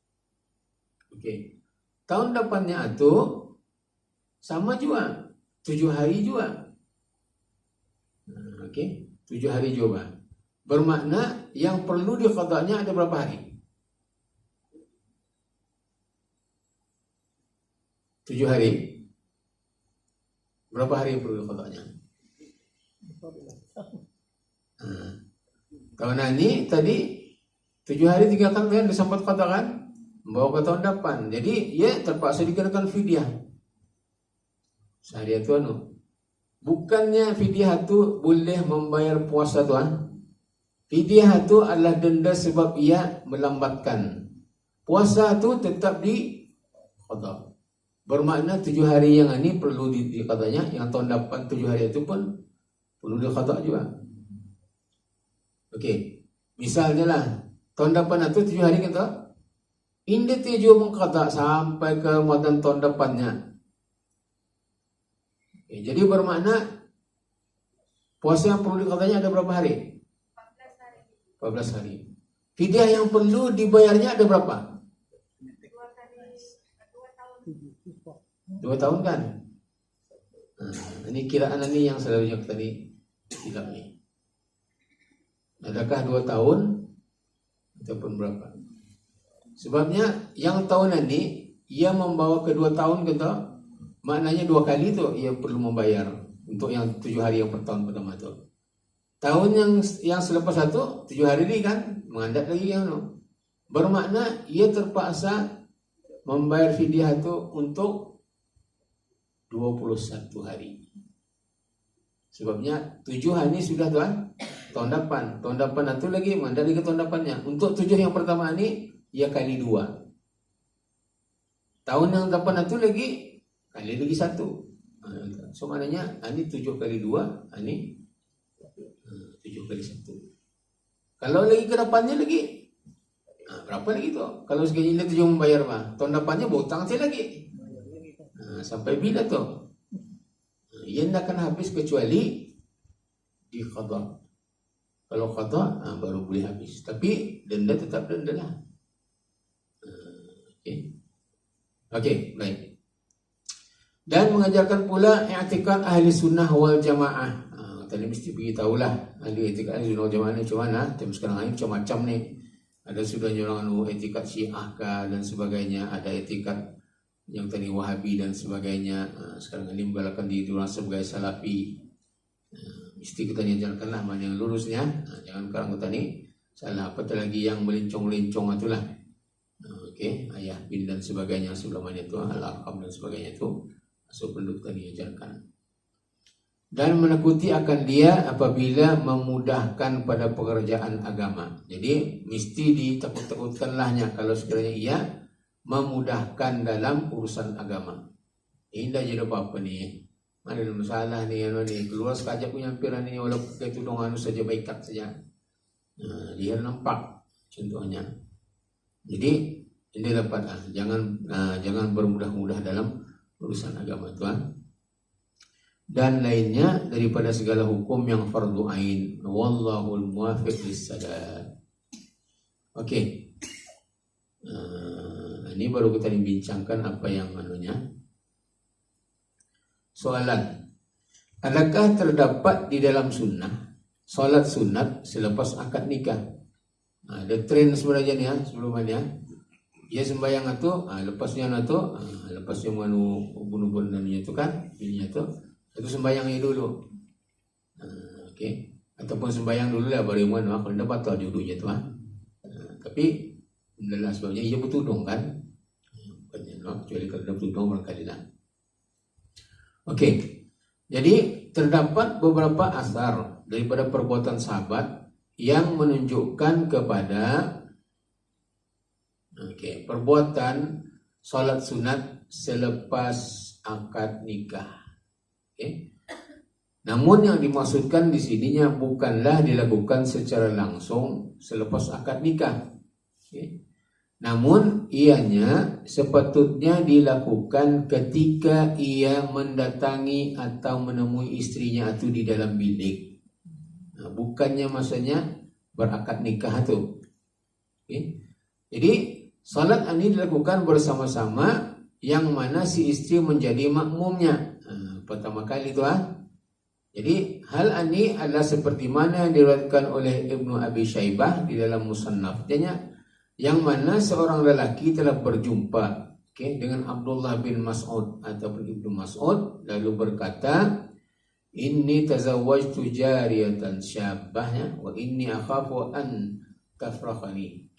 Tahun depannya itu sama juga 7 hari juga. 7 hari juga. Bermakna yang perlu diqadanya ada berapa hari? 7 hari. Berapa hari yang perlu diqadanya? Tahun ini tadi 7 hari 3 kali kan disempat katakan membawa ke tahun depan. Jadi ya terpaksa dikenakan fidyah. Sehari itu bukannya fidyah itu boleh membayar puasa tuan. Fidyah itu adalah denda sebab ia melambatkan. Puasa itu tetap di qadha. Bermakna 7 hari yang ini perlu diqadanya, yang tahun depan 7 hari itu pun perlu diqadha juga. Misalnya lah tahun depan itu 7 hari kita indah tujuh mengqadha sampai ke Ramadan tahun depannya. Jadi bermakna puasa yang perlu diqadanya ada berapa hari? 14 hari. Fidyah yang perlu dibayarnya ada berapa? 2 tahun kan? Ini kiraan ini yang selalunya tadi tidak nih. Adakah 2 tahun ataupun berapa? Sebabnya yang tahun ini ia membawa ke 2 tahun kita, maknanya 2 kali itu ia perlu membayar untuk yang 7 hari yang pertahun pertama itu. Tahun yang selepas itu 7 hari ini kan mengandat lagi yang bermakna ia terpaksa membayar fidyah itu untuk 21 hari. Sebabnya 7 hari ini sudah tahun depan. Tahun depan itu lagi mengandat lagi ke tahun depannya. Untuk 7 yang pertama ini ia kali 2. Tahun yang depan itu lagi kali 1. So maknanya ini 7 kali 2, ini 7 kali 1. Kalau lagi ke depannya lagi berapa lagi tuh? Kalau sekali 7 membayar tahun depannya berhutang saya lagi. Sampai bila tuh? Ia tidak akan habis kecuali di qadha. Kalau qadha baru boleh habis. Tapi denda tetap denda lah. Baik. Dan mengajarkan pula i'tikad ahli sunnah wal jamaah. Tadi mesti beritahulah ahli i'tikad ahli sunnah wal jamaah ni macam mana. Tapi sekarang ini macam-macam ni. Ada sudah orang i'tikad Syiah dan sebagainya. Ada i'tikad yang tadi Wahabi dan sebagainya. Sekarang ini membalakan diri orang sebagai Salafi. Mesti kita ajarkanlah mana yang lurusnya. Jangan sekarang kita ni salah apa lagi yang melincong-lincong itulah. Ayah bin dan sebagainya sebelumnya itu Al-Arqam dan sebagainya itu masuk perlu kita diajarkan. Dan menakuti akan dia apabila memudahkan pada pekerjaan agama. Jadi mesti ditakut-takutkanlahnya kalau sekiranya ia memudahkan dalam urusan agama. Indah jadi apa-apa ni. Mana ada masalah ni, keluar sekajap punya hampiran ni walaupun pakai tudung saja baikat saja. Dia nampak contohnya. Jadi ini dapat jangan bermudah-mudah dalam urusan agama tuan. Dan lainnya daripada segala hukum yang fardu ain. Wallahul muwaffiq lis-sadad. Ini baru kita bincangkan apa yang soalan. Adakah terdapat di dalam sunnah solat sunat selepas akad nikah? Ada tren sebenarnya ni sebelumnya. Ia sembahyang itu lepasnya bunuh-bunuh dan itu kan bininya itu sembahyangnya dulu. Ataupun sembahyang dulu lah baru kalau tidak batal jodohnya tu. Tapi adalah sebabnya ia bertudung kan. kecuali kalau dia bertudung berkali-kali. Okey. Jadi terdapat beberapa asar daripada perbuatan sahabat yang menunjukkan kepada perbuatan solat sunat selepas akad nikah. Namun yang dimaksudkan di sininya bukanlah dilakukan secara langsung selepas akad nikah. Namun ianya sepatutnya dilakukan ketika ia mendatangi atau menemui istrinya itu di dalam bilik. Bukannya maksudnya berakad nikah itu. Jadi salat ini dilakukan bersama-sama yang mana si istri menjadi makmumnya. Pertama kali itu Jadi hal ini adalah seperti mana yang diriwayatkan oleh Ibnu Abi Syaibah di dalam musannafnya, yang mana seorang lelaki telah berjumpa dengan Abdullah bin Mas'ud ataupun Ibnu Mas'ud, lalu berkata, inni tazawwajtu jariyatan syabbahnya wa inni akhafu an tafrakhani.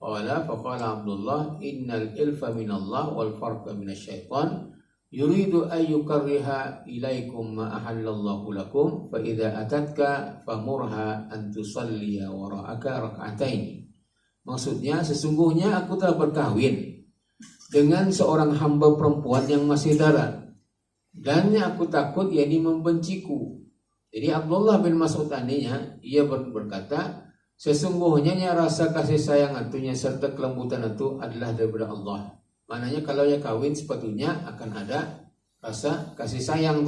Faqala Abdullah innal ilfa minallah wal farqa minasyaitan yuridu an yukarriha ilaikum ma ahallallahu lakum fa idza atatka famurha an tusalliya wara'aka rak'atain. Maksudnya sesungguhnya aku telah berkahwin dengan seorang hamba perempuan yang masih dara, dan aku takut ia membenciku. Jadi Abdullah bin Mas'ud tadinya ia berkata, sesungguhnya rasa kasih sayang atunya serta kelembutan itu adalah daripada Allah. Maknanya kalau ia kawin sepatutnya akan ada rasa kasih sayang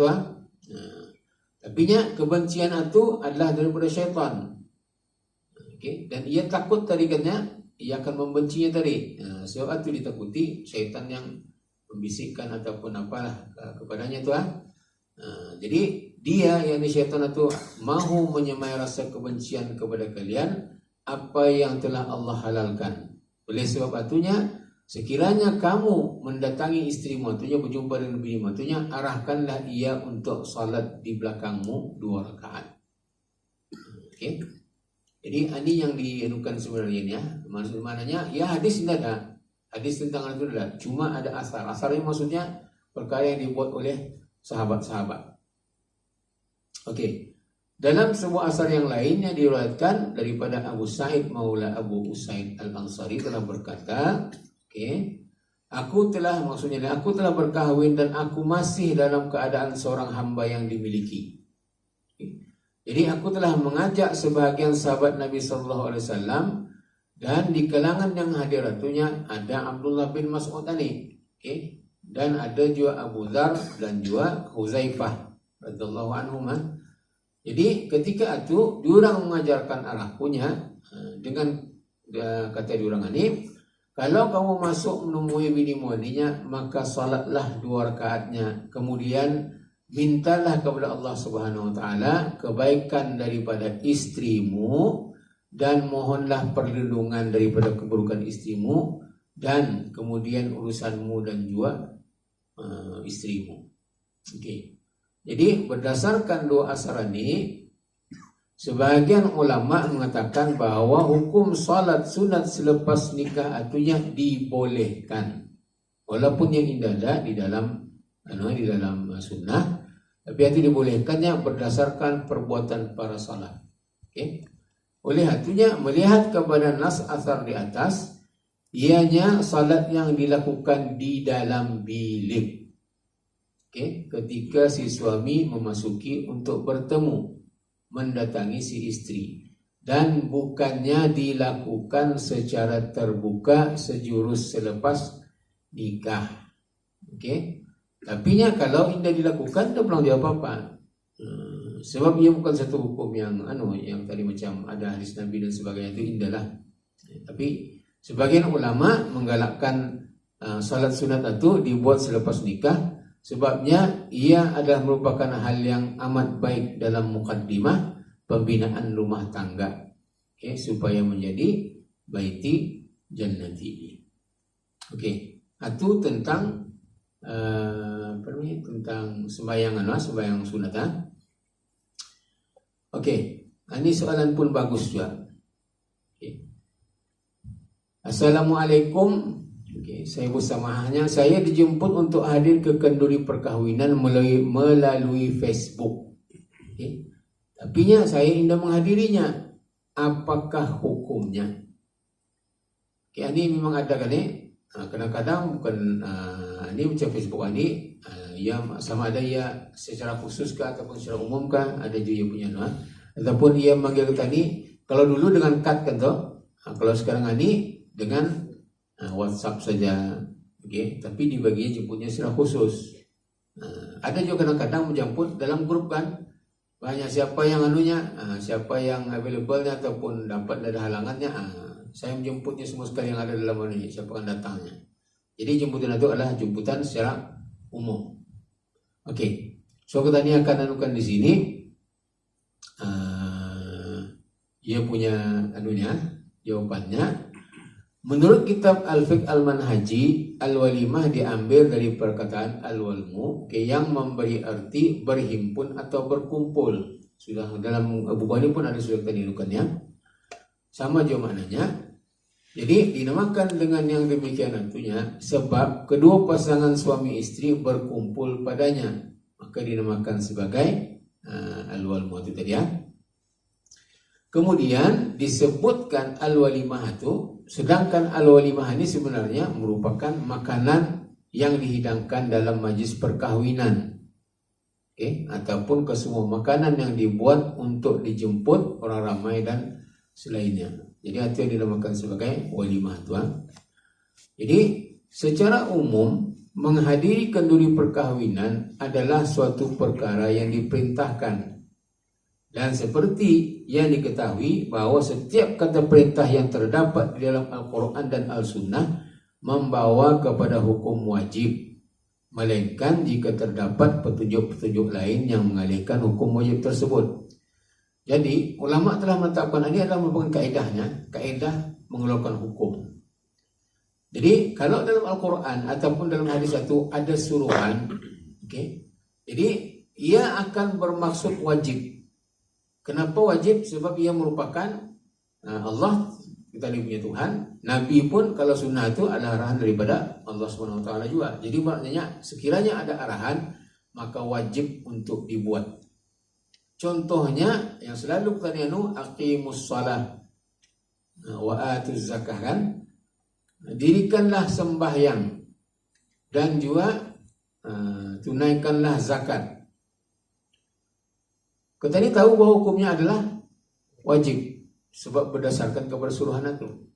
tapi kebencian itu adalah daripada syaitan. Dan ia takut tadi katanya ia akan membencinya tadi. Sebab itu ditakuti syaitan yang membisikkan ataupun apalah kepadanya itu. Jadi dia yang syaitan itu mahu menyemai rasa kebencian kepada kalian apa yang telah Allah halalkan. Oleh sebab itunya sekiranya kamu mendatangi istrimu atunya, berjumpa dengan binimu atunya, arahkanlah ia untuk salat di belakangmu 2 rakaat. Jadi ini yang dianukan sebenarnya maknanya hadis tidak ada. Hadis tentang hal itu adalah cuma ada asar. Asar ini maksudnya perkara yang dibuat oleh sahabat-sahabat. Dalam sebuah asar yang lainnya diriwayatkan daripada Abu Sa'id Maula Abu Usaid Al-Ansari telah berkata, aku telah berkahwin dan aku masih dalam keadaan seorang hamba yang dimiliki. Jadi aku telah mengajak sebahagian sahabat Nabi sallallahu alaihi wasallam, dan di kalangan yang hadir itunya ada Abdullah bin Mas'ud ini, dan ada juga Abu Dzar dan juga Huzaifah radhiyallahu anhum. Jadi ketika itu diorang mengajarkan anaknya dengan kata diorang ini, kalau kamu masuk menemui binimu ininya, maka salatlah 2 rakaatnya, kemudian mintalah kepada Allah Subhanahu wa taala kebaikan daripada istrimu dan mohonlah perlindungan daripada keburukan istrimu dan kemudian urusanmu dan juga istrimu. Jadi berdasarkan 2 asar ini, sebagian ulama mengatakan bahwa hukum salat sunat selepas nikah atunya dibolehkan, walaupun yang indah di dalam sunnah, tapi itu dibolehkannya berdasarkan perbuatan para salaf. Oleh hatunya melihat kepada nas asar di atas, ianya salat yang dilakukan di dalam bilik. Ketika si suami memasuki untuk bertemu, mendatangi si istri, dan bukannya dilakukan secara terbuka sejurus selepas nikah. Tapi kalau indah dilakukan, tak perlu dia apa-apa. Sebab ia bukan satu hukum yang tadi macam ada hadis Nabi dan sebagainya, itu indahlah. Tapi sebagian ulama menggalakkan salat sunat itu dibuat selepas nikah, sebabnya ia adalah merupakan hal yang amat baik dalam mukaddimah pembinaan rumah tangga, supaya menjadi baiti jannati. Itu tentang tentang sembahyang sunat. Ini soalan pun bagus juga. Assalamualaikum. saya bersamahannya, saya dijemput untuk hadir ke kenduri perkahwinan melalui Facebook. Okay. Tapi saya ingin menghadirinya. Apakah hukumnya? Okay, ini memang ada kan kadang-kadang bukan ini macam Facebook ini ya sama ada ya secara khusus kah ataupun secara umum kah, ada juga punya ataupun ia manggil tadi kalau dulu dengan kad kan toh, kalau sekarang ini dengan WhatsApp saja, okay. Tapi dibaginya jemputnya secara khusus. Ada juga kadang-kadang menjemput dalam grup kan, banyak siapa yang siapa yang available-nya ataupun dapat dari halangannya, saya menjemputnya semua sekali yang ada dalam ini, siapa yang datangnya. Jadi jemputan itu adalah jemputan secara umum. Oke, so kita ini akan anukan di sini. Ia punya jawabannya. Menurut kitab Al-Fiqh Al-Manhaji, Al-Walimah diambil dari perkataan Al-Walmu yang memberi arti berhimpun atau berkumpul. Sudah dalam buku ini pun ada sudah dinukannya. Sama juga maknanya. Jadi dinamakan dengan yang demikian tentunya sebab kedua pasangan suami istri berkumpul padanya. Maka dinamakan sebagai Al-Walmu itu tadi ya. Kemudian disebutkan al-walimah itu, sedangkan al-walimah ini sebenarnya merupakan makanan yang dihidangkan dalam majlis perkahwinan, ataupun kesemua makanan yang dibuat untuk dijemput orang ramai dan selainnya. Jadi itu yang dinamakan sebagai walimah tuan. Jadi secara umum menghadiri kenduri perkahwinan adalah suatu perkara yang diperintahkan. Dan seperti yang diketahui bahwa setiap kata perintah yang terdapat di dalam Al-Quran dan Al-Sunnah membawa kepada hukum wajib, melainkan jika terdapat petunjuk-petunjuk lain yang mengalihkan hukum wajib tersebut. Jadi ulama telah menetapkan ini adalah merupakan kaedah mengeluarkan hukum. Jadi kalau dalam Al-Quran ataupun dalam hadis itu ada suruhan, jadi ia akan bermaksud wajib. Kenapa wajib? Sebab ia merupakan Allah, kita ini punya Tuhan. Nabi pun kalau sunnah itu adalah arahan daripada Allah SWT juga. Jadi maknanya sekiranya ada arahan maka wajib untuk dibuat. Contohnya yang selalu kita aqimus shalah wa atuz zakah kan, dirikanlah sembahyang dan juga tunaikanlah zakat. Kita ini tahu bahwa hukumnya adalah wajib sebab berdasarkan kepada suruhan itu.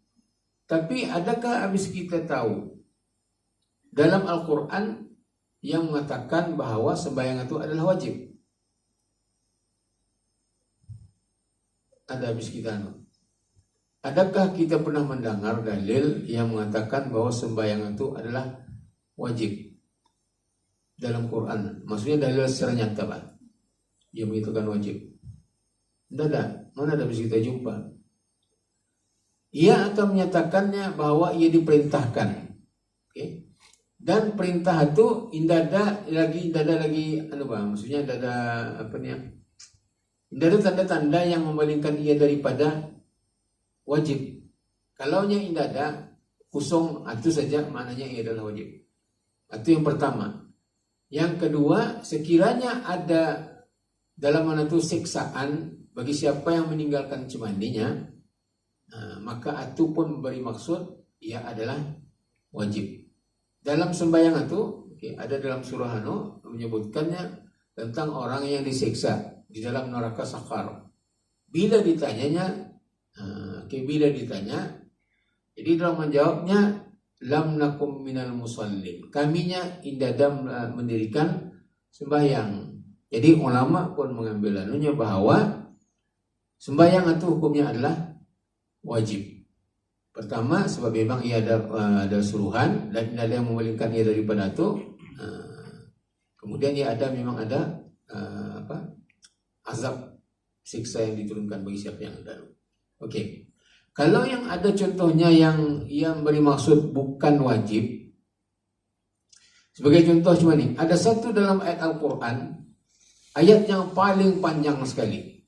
Tapi adakah habis kita tahu dalam Al-Quran yang mengatakan bahwa sembahyang itu adalah wajib? Ada habis kita. Adakah kita pernah mendengar dalil yang mengatakan bahwa sembahyang itu adalah wajib dalam Quran? Maksudnya dalil secara nyata, Pak. Dia mengatakan wajib. Tidak ada. Mana ada bisa kita jumpa? Ia akan menyatakannya bahwa ia diperintahkan. Dan perintah itu tidak ada lagi maksudnya tidak ada tidak ada tanda-tanda yang memalingkan ia daripada wajib. Kalau tidak ada kosong itu saja maknanya ia adalah wajib. Itu yang pertama. Yang kedua, sekiranya ada dalam mana itu siksaan bagi siapa yang meninggalkan cumandinya, maka itu pun memberi maksud ia adalah wajib. Dalam sembahyang itu ada dalam surah menyebutkannya tentang orang yang disiksa di dalam neraka sakar. Bila ditanya, jadi dalam menjawabnya lam nakum minal musallin. Kaminya indadam mendirikan sembahyang. Jadi ulama pun mengambil bahwa sembahyang itu hukumnya adalah wajib. Pertama sebab memang ia ada suruhan dan tidak ada yang memalingkan ia daripada itu. Kemudian ia memang ada azab siksa yang diturunkan bagi siapa yang ada. Kalau yang ada contohnya yang beri maksud bukan wajib. Sebagai contoh cuma ini, ada satu dalam ayat Al-Quran, ayat yang paling panjang sekali.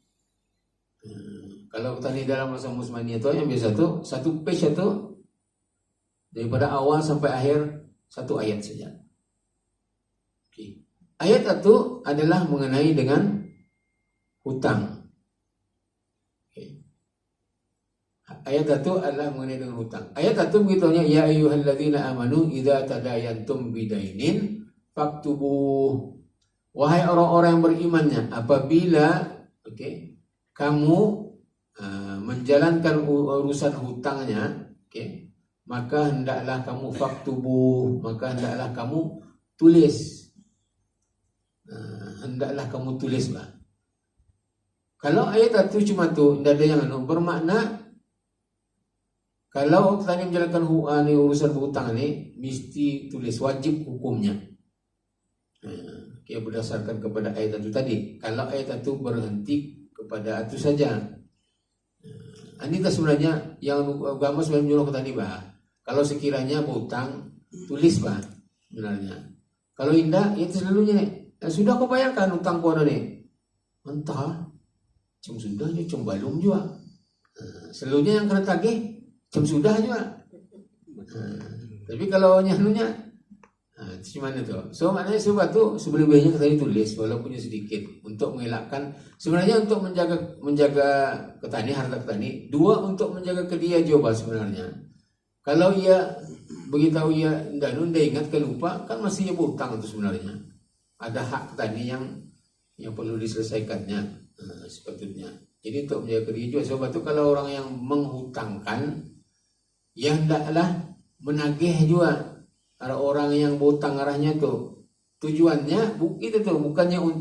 Kalau kita ini dalam bahasa Musmani itu yang biasa tuh satu page itu Daripada awal sampai akhir satu ayat saja. Okay. Ayat itu adalah mengenai dengan hutang. Okay. Ayat itu adalah mengenai dengan hutang. Ayat itu begitunya, ya ayyuhalladzina amanu idza tadayantum bidainin faktubuh. Wahai orang-orang yang berimannya, apabila kamu menjalankan urusan hutangnya, maka hendaklah kamu faktubuh, maka hendaklah kamu tulis. Hendaklah kamu tulis lah. Kalau ayat itu cuma tu, tidak ada yang bermakna kalau tadi menjalankan urusan hutang ini mesti tulis, wajib hukumnya. Berdasarkan kepada ayat itu tadi. Kalau ayat itu berhenti kepada itu saja. Ini sebenarnya yang agama sebenarnya menyuruh ke tadi bah. Kalau sekiranya berhutang, tulis bah sebenarnya. Kalau indah, itu selalunya nih. Sudah kau bayarkan hutang kau nih. Entah, cuma sudah je, cuma balum juga. Selalunya yang kena tagih, cuma sudah juga. Tapi kalau nyanunya gimana tuh? So maknanya sebab tu sebelum-belumnya kita tulis walaupun sedikit untuk mengelakkan, sebenarnya untuk menjaga petani, harta petani. Dua, untuk menjaga ke dia juga sebenarnya. Kalau ia beritahu ia nunda ingat ke lupa, kan masih ia berhutang itu sebenarnya. Ada hak petani yang perlu diselesaikannya sepatutnya. Jadi untuk menjaga ke dia juga. Sebab tu kalau orang yang menghutangkan, ya hendaklah menagih juga. Ada orang yang berhutang arahnya tu tujuannya itu tuh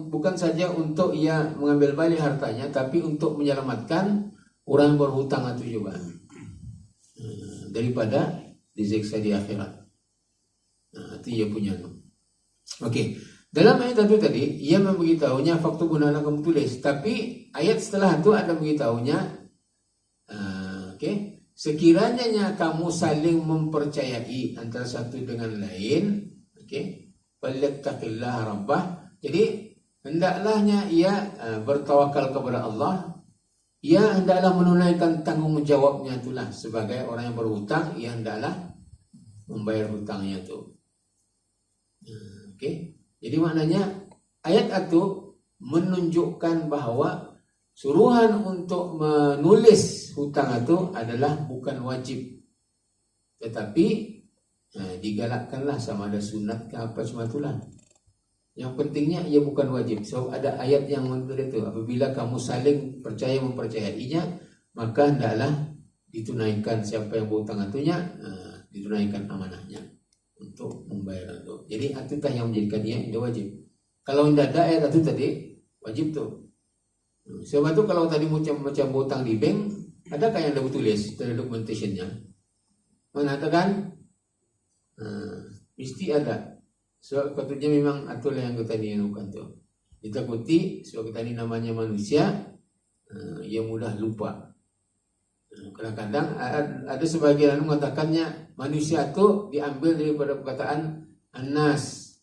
bukan saja untuk ia mengambil balik hartanya, tapi untuk menyelamatkan orang yang berhutang itu juga daripada disiksa di akhirat. Itu ia punya. Okey. Dalam ayat itu tadi ia memberitahunya faktu gunalah kamu tulis, tapi ayat setelah itu ada memberitahunya sekiranya kamu saling mempercayai antara satu dengan lain, falyattaqillah rabbah. Jadi hendaklahnya ia bertawakal kepada Allah. Ia hendaklah menunaikan tanggung jawabnya itulah sebagai orang yang berhutang. Ia hendaklah membayar hutangnya itu. Jadi maknanya ayat itu menunjukkan bahwa suruhan untuk menulis hutang itu adalah bukan wajib, tetapi digalakkanlah, sama ada sunat ke apa cuma itulah. Yang pentingnya ia bukan wajib. So ada ayat yang mengatur itu, apabila kamu saling percaya mempercayainya, maka hendaklah ditunaikan siapa yang berhutang itunya, ditunaikan amanahnya untuk membayar itu. Jadi itulah yang menjadikan ia wajib. Kalau tidak ada ayat itu tadi wajib tuh. Sebab itu kalau tadi macam hutang di bank, adakah yang ada tulis dari documentationnya? Mengatakan mesti ada. Sebab patutnya memang itulah yang kita nirukan tu. Ditakuti sebab kita ni namanya manusia, ia mudah lupa. Kadang-kadang ada sebagian mengatakannya manusia tu diambil daripada perkataan anas.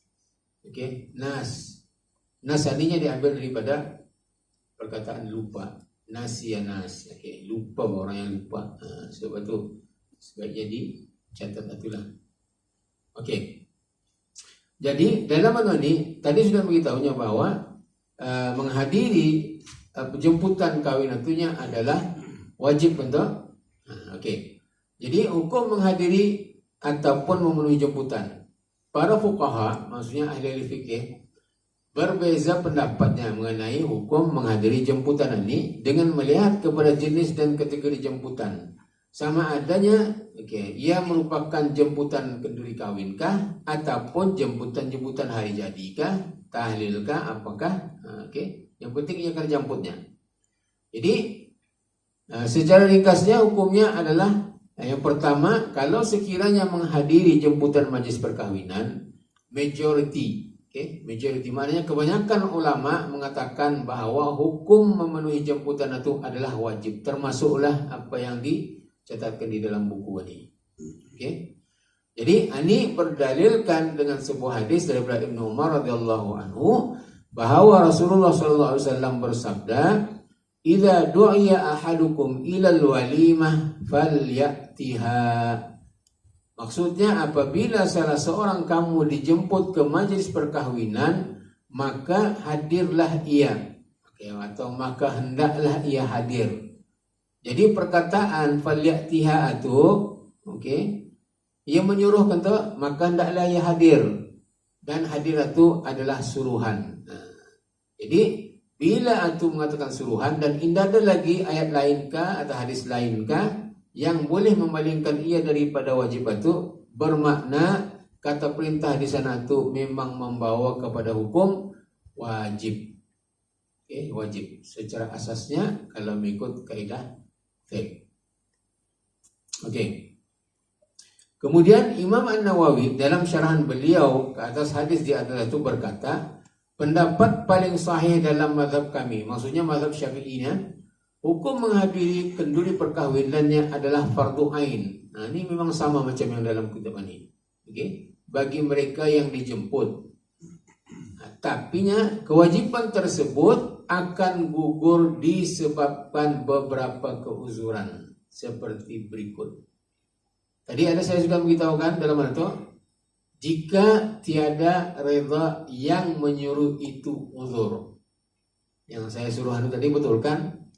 Nas. Nas artinya diambil daripada perkataan lupa, nas, lupa orang yang lupa. Sebab itu sebaiknya dicatat itulah. Jadi dalam hal ini tadi sudah beritahunya bahwa menghadiri jemputan kawin itunya adalah wajib untuk. Jadi hukum menghadiri ataupun memenuhi jemputan. Para fuqaha, maksudnya ahli fikih, berbeza pendapatnya mengenai hukum menghadiri jemputan ini dengan melihat kepada jenis dan kategori jemputan. Sama adanya, ia merupakan jemputan kenduri kawinkah ataupun jemputan hari jadikah, tahlilkah, apakah? Yang penting ia akan jemputnya. Jadi secara ringkasnya hukumnya adalah yang pertama, kalau sekiranya menghadiri jemputan majlis perkahwinan, majority maknanya kebanyakan ulama mengatakan bahwa hukum memenuhi jemputan itu adalah wajib, termasuklah apa yang dicatatkan di dalam buku ini. Jadi ini berdalilkan dengan sebuah hadis daripada Ibnu Umar radhiyallahu anhu bahwa Rasulullah sallallahu alaihi wasallam bersabda, "Idza du'iya ahadukum ilal walimah falyatiha." Maksudnya apabila salah seorang kamu dijemput ke majelis perkahwinan, maka hadirlah ia. Atau maka hendaklah ia hadir. Jadi perkataan falyatiha itu, ia menyuruh kata maka hendaklah ia hadir. Dan hadir itu adalah suruhan. Jadi bila itu mengatakan suruhan dan tidak ada lagi ayat lainkah atau hadis lainkah yang boleh memalingkan ia daripada wajib itu, bermakna kata perintah di sana itu memang membawa kepada hukum wajib. Wajib secara asasnya kalau mengikut kaidah fiqh. Kemudian Imam An-Nawawi dalam syarahan beliau ke atas hadis di atas itu berkata, pendapat paling sahih dalam mazhab kami, maksudnya mazhab Syafi'inya, hukum menghadiri kenduri perkahwinannya adalah fardu ain. Nah, ini memang sama macam yang dalam kitab ini. Bagi mereka yang dijemput. Tapinya kewajiban tersebut akan gugur disebabkan beberapa keuzuran seperti berikut. Tadi saya sudah beritahukan dalam hal itu, jika tiada reda yang menyuruh itu uzur. Yang saya suruh tadi betul kan?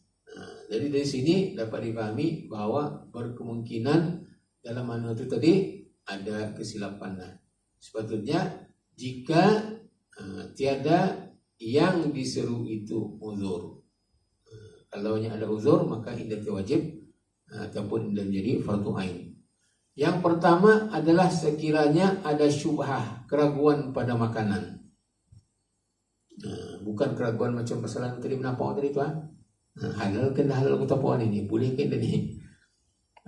Jadi dari sini dapat dipahami bahwa berkemungkinan dalam hal itu tadi ada kesilapan. Sepatutnya jika tiada yang diseru itu uzur. Kalau ada uzur maka tidak wajib ataupun tidak menjadi fardu ain. Yang pertama adalah sekiranya ada syubhah, keraguan pada makanan. Bukan keraguan macam kesalahan tadi menapa tadi itu. Halal kan halal kita puan ini, boleh kan ini.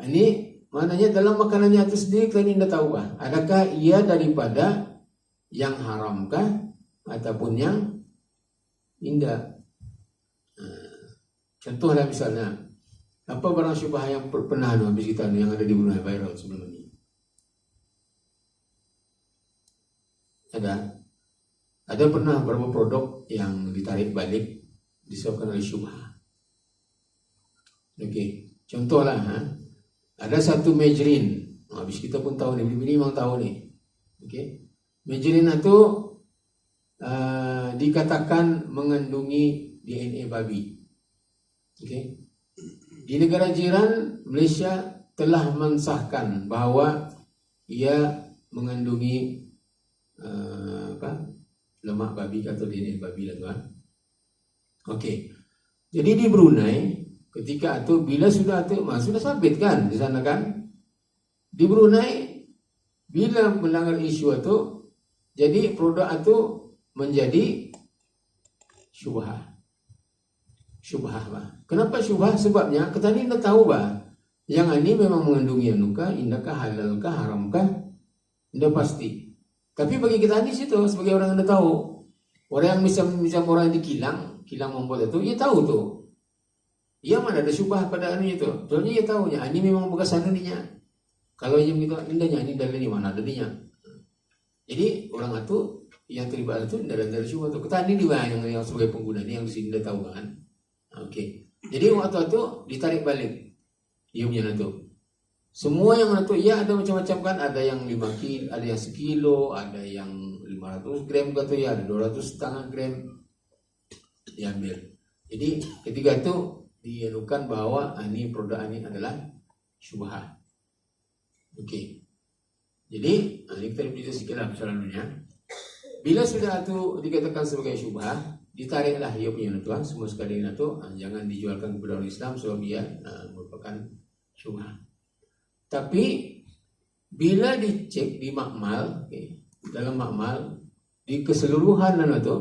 Ini maknanya dalam makanannya itu sendiri kalian tidak tahu adakah ia daripada yang haramkah ataupun yang indah. Contohlah misalnya, apa barang syubhah yang pernah habis kita yang ada di Brunei viral sebelum ini? Ada pernah beberapa produk yang ditarik balik disebabkan oleh syubhah. Contohlah, ada satu margarin. Habis kita pun tahu nih, bini memang tahu nih. Margarin itu dikatakan mengandungi DNA babi. Di negara jiran Malaysia telah mensahkan bahwa ia mengandungi lemak babi atau DNA babi lah tuan. Jadi di Brunei ketika itu bila sudah sabit kan di sana kan, di Brunei bila melanggar isu itu, jadi produk itu menjadi syubhah. Kenapa syubhah? Sebabnya kita ini tidak tahu yang ini memang mengandungi anuka, indahkah, halalkah, haramkah, tidak pasti. Tapi bagi kita di situ sebagai orang yang tidak tahu, orang yang bisa orang yang kilang membuat itu, ia tahu tuh. Ia mana ada syubhah pada anu itu. Soalnya ia tahunya, ini memang bekas anunya. Kalau ia begitu, indahnya ini dalilnya mana adanya. Jadi orang itu yang terlibat itu tidak ada syubhah itu. Kita ini yang sebagai pengguna ini yang di sini tidak tahu kan. Jadi waktu itu ditarik balik. Ia punya itu. Semua yang itu ya ada macam-macam kan, ada yang 5 kilo, ada yang 1 kilo, ada yang 500 gram kata ya, ada 200,5 gram diambil. Jadi ketika itu dianukan bahwa ini produk ini adalah syubhah. Jadi ini kita bisa sikitlah persoalannya. Bila sudah itu dikatakan sebagai syubhah, ditariklah ia punya tuan semua sekali itu jangan dijualkan kepada orang Islam sebab dia merupakan syubhah. Tapi bila dicek di makmal, dalam makmal di keseluruhan itu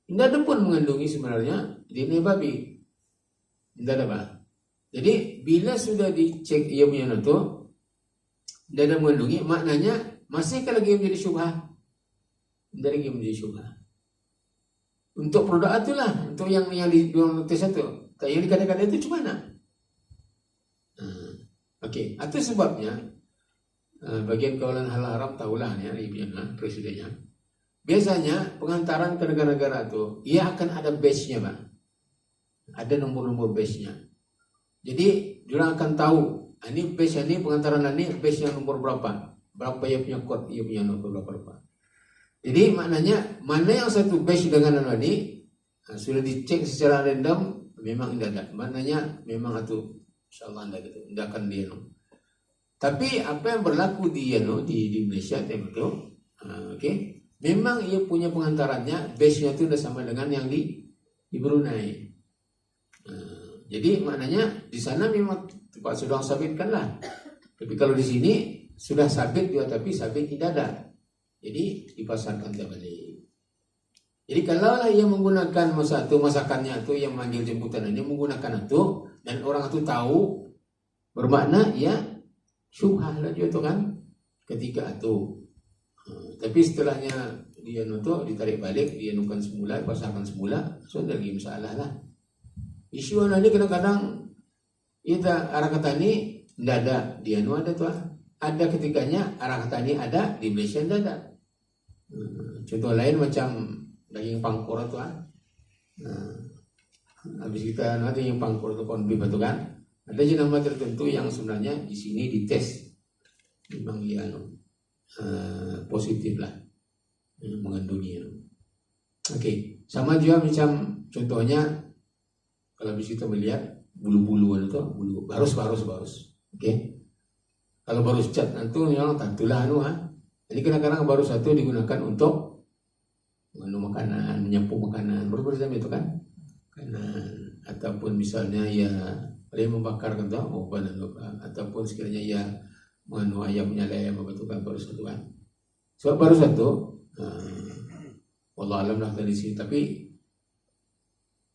tidak ada pun mengandungi sebenarnya DNA babi. Tidak ada Jadi bila sudah dicek ia punya itu tidak ada mengandungi, maknanya masihkah lagi menjadi syubhah? Tidak lagi menjadi syubhah. Untuk produk itulah, untuk yang di tes itu, yang dikatakan itu cuma mana? Itu sebabnya bagian kawalan halal haram tahulah ya presidennya. Biasanya pengantaran ke negara-negara itu, ia akan ada batch-nya Ada nomor-nomor batch-nya. Jadi, diorang akan tahu Ini base ini pengantaran ini base yang nomor berapa? Berapa ia punya kod, ia punya nomor berapa? Jadi maknanya mana yang satu base dengan ini sudah dicek secara random memang tidak ada. Maknanya memang itu insyaallah anda gitu, tidak akan dia no. Tapi apa yang berlaku di Malaysia itu, oke, memang ia punya pengantarannya base-nya itu sudah sama dengan yang di Brunei. Jadi maknanya di sana memang Pak sudah sabitkan lah. Tapi kalau di sini sudah sabit juga tapi sabit tidak ada. Jadi dipasarkan kembali. Jadi kalau lah ia menggunakan masakannya itu yang manggil jemputan ini menggunakan itu dan orang itu tahu bermakna ya syubhah lah juga itu kan ketika itu. Tapi setelahnya dia nutuk ditarik balik, dia nukan semula, pasarkan semula, sudah lagi masalah lah. Isu ini kadang-kadang kita arah kata ini tidak ada, dia ada tuh. Ada ketikanya arah kata ini ada, di Malaysia tidak ada. Contoh lain macam daging pangkor tuh. Habis kita nanti yang pangkor itu konbib itu kan. Ada jenama tertentu yang sebenarnya di sini dites memang dia positif lah mengandungi. Oke, sama juga macam contohnya kalau bisa kita melihat bulu-bulu itu bulu barus. Oke. Kalau barus cat itu yang tentulah Jadi kadang-kadang barus satu digunakan untuk makanan, menyapu makanan, berbeda itu kan. Makanan ataupun misalnya ya dia membakar kan ataupun sekiranya ya ayam menyala ayam betul kan baru satu kan. Sebab baru satu wallah alam lah dari sini. Tapi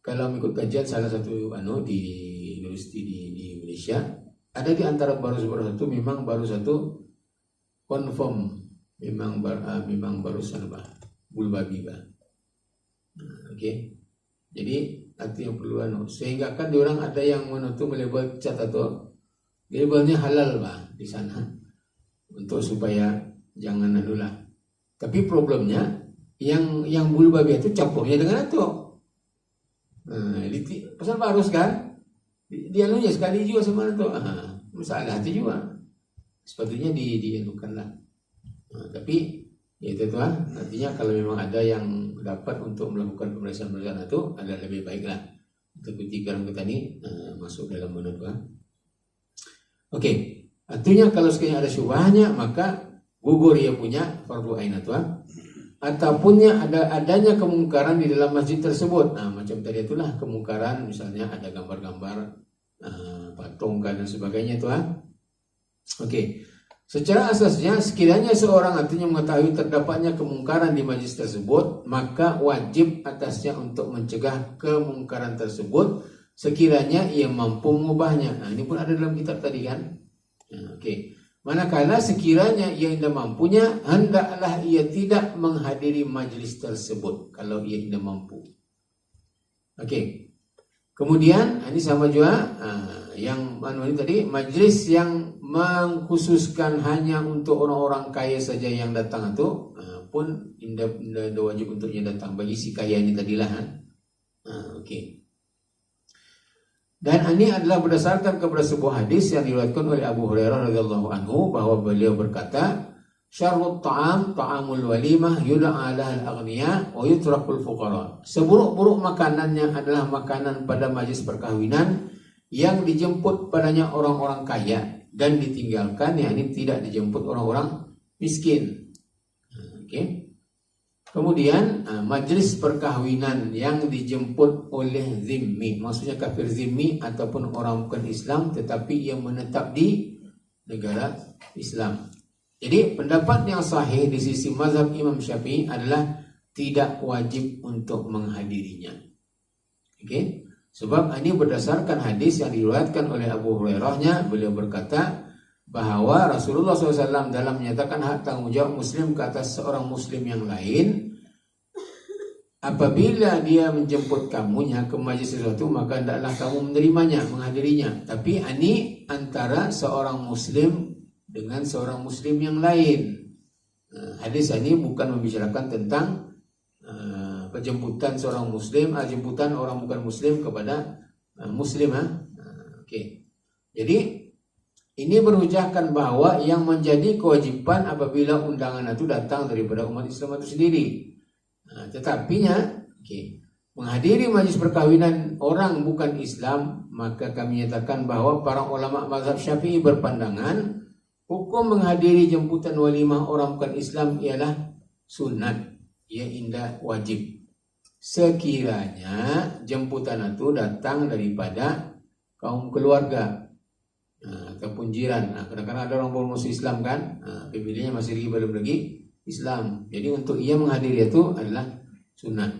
kalau mengikut kajian salah satu di universiti di Indonesia ada di antara baru satu memang baru satu confirm memang baru sanabah bulu babi bah. Oke. Jadi nanti yang perlu sehingga kan diorang ada yang menutup melabel cat atau labelnya halal bah di sana untuk supaya jangan lah. Tapi problemnya yang bulu babi itu campurnya dengan itu. Pasal barus kan dia anunya sekali juga sama itu. Masalah itu juga. Sepatutnya dianukan lah. Tapi ya itu tuh artinya kalau memang ada yang dapat untuk melakukan pemeriksaan itu ada lebih baik lah untuk ketika kita ini masuk dalam menurut. Oke, artinya kalau sekiranya ada syubhahnya maka gugur ia punya fardu ain itu ataupun adanya kemungkaran di dalam masjid tersebut. Macam tadi itulah kemungkaran misalnya ada gambar-gambar patung dan sebagainya itu. Oke. Secara asasnya sekiranya seorang artinya mengetahui terdapatnya kemungkaran di majlis tersebut, maka wajib atasnya untuk mencegah kemungkaran tersebut sekiranya ia mampu mengubahnya. Ini pun ada dalam kitab tadi kan. Oke. Manakala sekiranya ia tidak mampunya, hendaklah ia tidak menghadiri majlis tersebut kalau ia tidak mampu. Oke. Kemudian ini sama juga yang ini tadi majlis yang mengkhususkan hanya untuk orang-orang kaya saja yang datang itu pun tidak wajib untuknya datang bagi si kaya ini tadilah. Oke. Dan ini adalah berdasarkan kepada sebuah hadis yang diriwayatkan oleh Abu Hurairah radhiyallahu anhu bahwa beliau berkata, "Syarrut ta'am ta'amul walimah yud'a lahal aghniya wa yutrakul fuqara." Seburuk-buruk makanannya adalah makanan pada majlis perkahwinan yang dijemput padanya orang-orang kaya dan ditinggalkan yakni tidak dijemput orang-orang miskin. Oke. Kemudian majlis perkahwinan yang dijemput oleh zimmi, maksudnya kafir zimmi ataupun orang bukan Islam tetapi yang menetap di negara Islam. Jadi pendapat yang sahih di sisi mazhab Imam Syafi'i adalah tidak wajib untuk menghadirinya. Oke. Sebab ini berdasarkan hadis yang diriwayatkan oleh Abu Hurairahnya, beliau berkata bahwa Rasulullah SAW dalam menyatakan hak tanggung jawab muslim ke atas seorang muslim yang lain, apabila dia menjemput kamunya ke majlis sesuatu maka hendaklah kamu menerimanya, menghadirinya. Tapi ini antara seorang muslim dengan seorang muslim yang lain. Hadis ini bukan membicarakan tentang penjemputan seorang muslim, jemputan orang bukan muslim kepada muslim. Oke. Jadi Ini berhujahkan bahwa yang menjadi kewajiban apabila undangan itu datang daripada umat Islam itu sendiri. Tetapinya, menghadiri majlis perkawinan orang bukan Islam, maka kami nyatakan bahwa para ulama mazhab Syafi'i berpandangan hukum menghadiri jemputan walimah orang bukan Islam ialah sunat, ia indah wajib. Sekiranya jemputan itu datang daripada kaum keluarga ataupun jiran. Kadang-kadang ada orang bermusuh Islam kan, pemilihnya masih belum lagi Islam. Jadi untuk ia menghadiri itu adalah sunat.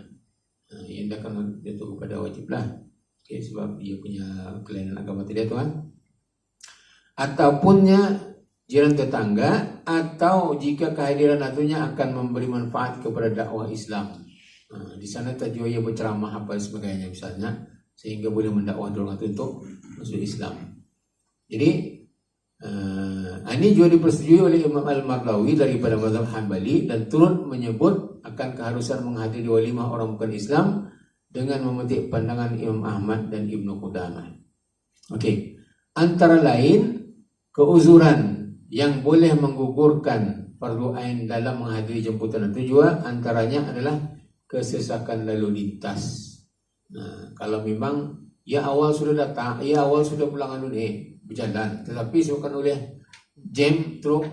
Ia akan jatuh kepada wajib lah. Sebab dia punya kelainan agama tadi tuan. Ataupun jiran tetangga, atau jika kehadiran atunya akan memberi manfaat kepada dakwah Islam. Di sana tajwa ia berceramah apa sebagainya misalnya, sehingga boleh mendakwah orang itu untuk masuk Islam. Jadi ini juga dipersetujui oleh Imam Al-Mardawi daripada mazhab Hambali dan turut menyebut akan keharusan menghadiri walimah orang bukan Islam dengan memetik pandangan Imam Ahmad dan Ibnu Qudamah. Antara lain keuzuran yang boleh menggugurkan fardu ain dalam menghadiri jemputan itu juga antaranya adalah kesesakan lalu lintas. Kalau memang awal sudah datang, awal sudah pulang berjalan, tetapi disebabkan oleh jam truk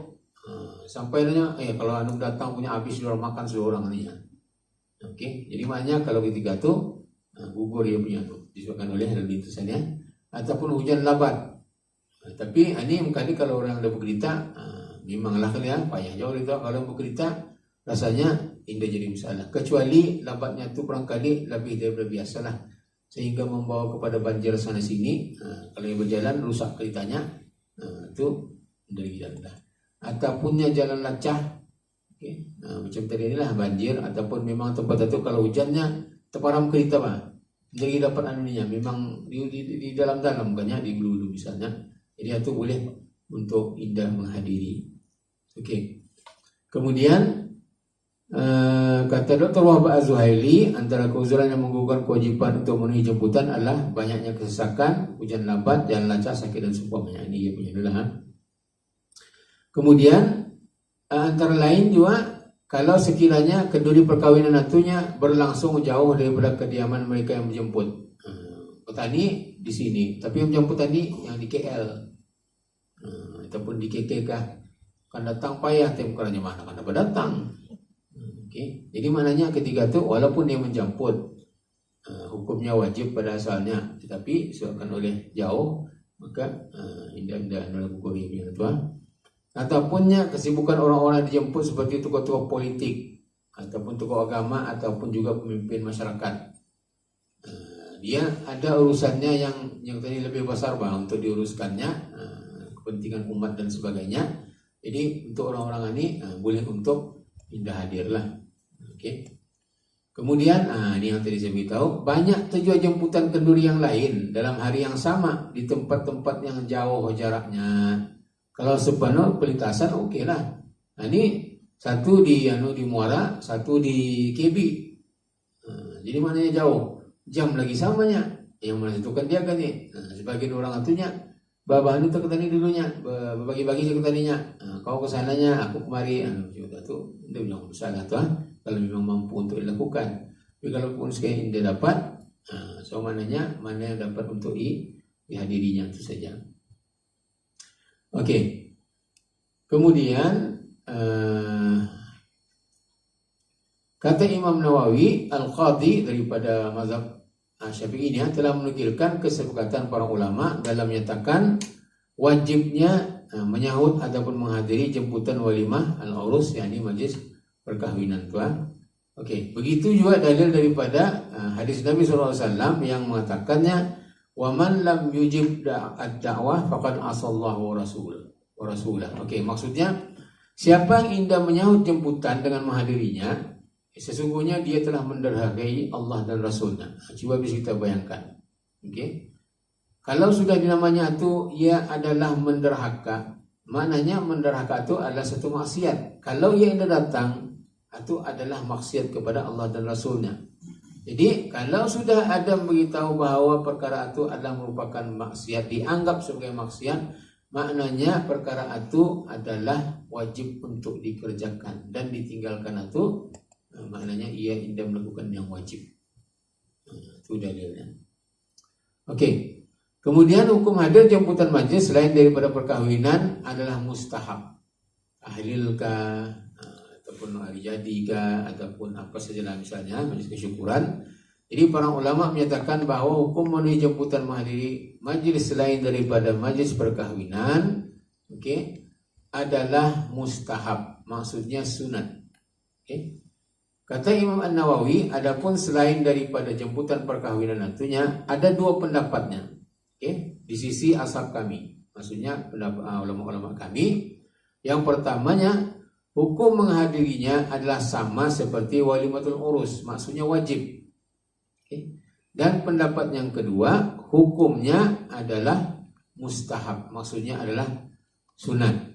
sampai kalau datang punya habis sudah makan seorang ni. Jadi maknanya kalau ketika tu gugur dia punya tu disebabkan oleh lalu lintasannya ataupun hujan lebat. Tapi ini mungkin kalau orang ada berkereta memanglah kalian payah jauh itu. Kalau berkereta rasanya indah jadi masalah, kecuali lambatnya tu barangkali lebih daripada biasalah sehingga membawa kepada banjir sana sini. Kalau yang berjalan rusak keretanya, itu dari jalan. Atapunnya jalan lacah, macam tadi inilah banjir, ataupun memang tempat itu kalau hujannya terparam kereta jadi dapat memang di dalam-dalam bukannya di hulu misalnya. Jadi itu boleh untuk indah menghadiri. Kemudian kata Dr. Wahab Az-Zuhaili, antara keuzuran yang menggugurkan kewajiban untuk memenuhi jemputan adalah banyaknya kesesakan, hujan lebat, jalan lacak, sakit dan seumpamanya. Ini dia punya dulu. Kemudian antara lain juga kalau sekiranya keduri perkawinan atunya berlangsung jauh daripada kediaman mereka yang menjemput. Petani di sini, tapi yang menjemput tadi yang di KL ataupun di KK kan datang payah temkeranya mana kan dapat datang. Jadi maknanya ketika itu walaupun dia menjemput hukumnya wajib pada asalnya, tetapi disebabkan oleh jauh maka indah-indah dalam Korea punya tuan. Atapunnya kesibukan orang-orang dijemput seperti tokoh-tokoh politik ataupun tokoh agama ataupun juga pemimpin masyarakat. Dia ada urusannya yang tadi lebih besar untuk diuruskannya, kepentingan umat dan sebagainya. Jadi untuk orang-orang ini boleh untuk indah hadirlah. Kemudian ini yang tadi saya beritahu, banyak tujuan jemputan kenduri yang lain dalam hari yang sama di tempat-tempat yang jauh jaraknya. Kalau sepenuh pelintasan lah. Ini satu di Muara, satu di KB. Jadi maknanya jauh, jam lagi samanya. Yang menentukan dia kan ni. Sebagian orang atunya bahan itu ketani dulunya, bagi-bagi ketaninya. Kau kesananya, aku kemari. Itu dia bilang salah tuan. Kalau memang mampu untuk dilakukan. Tapi kalau pun sekali dia dapat, so mana yang dapat untuk dihadirinya itu saja. Kemudian kata Imam Nawawi Al-Qadhi daripada mazhab Syafi'i ini telah menukilkan kesepakatan para ulama dalam menyatakan wajibnya menyahut ataupun menghadiri jemputan walimah al-urus, yakni majlis perkahwinan tuan. Begitu juga dalil daripada hadis Nabi SAW yang mengatakannya, wa man lam yujib ad-da'wah faqad asallahu wa rasulah. Maksudnya siapa yang indah menyahut jemputan dengan menghadirinya, sesungguhnya dia telah menderhakai Allah dan Rasulnya. Coba bisa kita bayangkan. Kalau sudah dinamanya itu ia adalah menderhaka, maknanya menderhaka itu adalah satu maksiat. Kalau ia indah datang, itu adalah maksiat kepada Allah dan Rasulnya. Jadi kalau sudah ada memberitahu bahawa perkara itu adalah merupakan maksiat, dianggap sebagai maksiat, maknanya perkara itu adalah wajib untuk dikerjakan, dan ditinggalkan itu maknanya ia tidak melakukan yang wajib. Itu dalilnya. Oke. Kemudian hukum hadir jemputan majlis selain daripada perkahwinan adalah mustahab. Tahlil kah, ataupun hari jadi kah, ataupun apa sajalah misalnya majlis kesyukuran. Jadi para ulama menyatakan bahwa hukum memenuhi jemputan menghadiri majlis selain daripada majlis perkahwinan, adalah mustahab, maksudnya sunat. Kata Imam An-Nawawi, adapun selain daripada jemputan perkahwinan tentunya ada dua pendapatnya. Di sisi ashab kami, maksudnya pendapat ulama-ulama kami. Yang pertamanya, hukum menghadirinya adalah sama seperti walimatul urus, maksudnya wajib. Dan pendapat yang kedua, hukumnya adalah mustahab, maksudnya adalah sunat.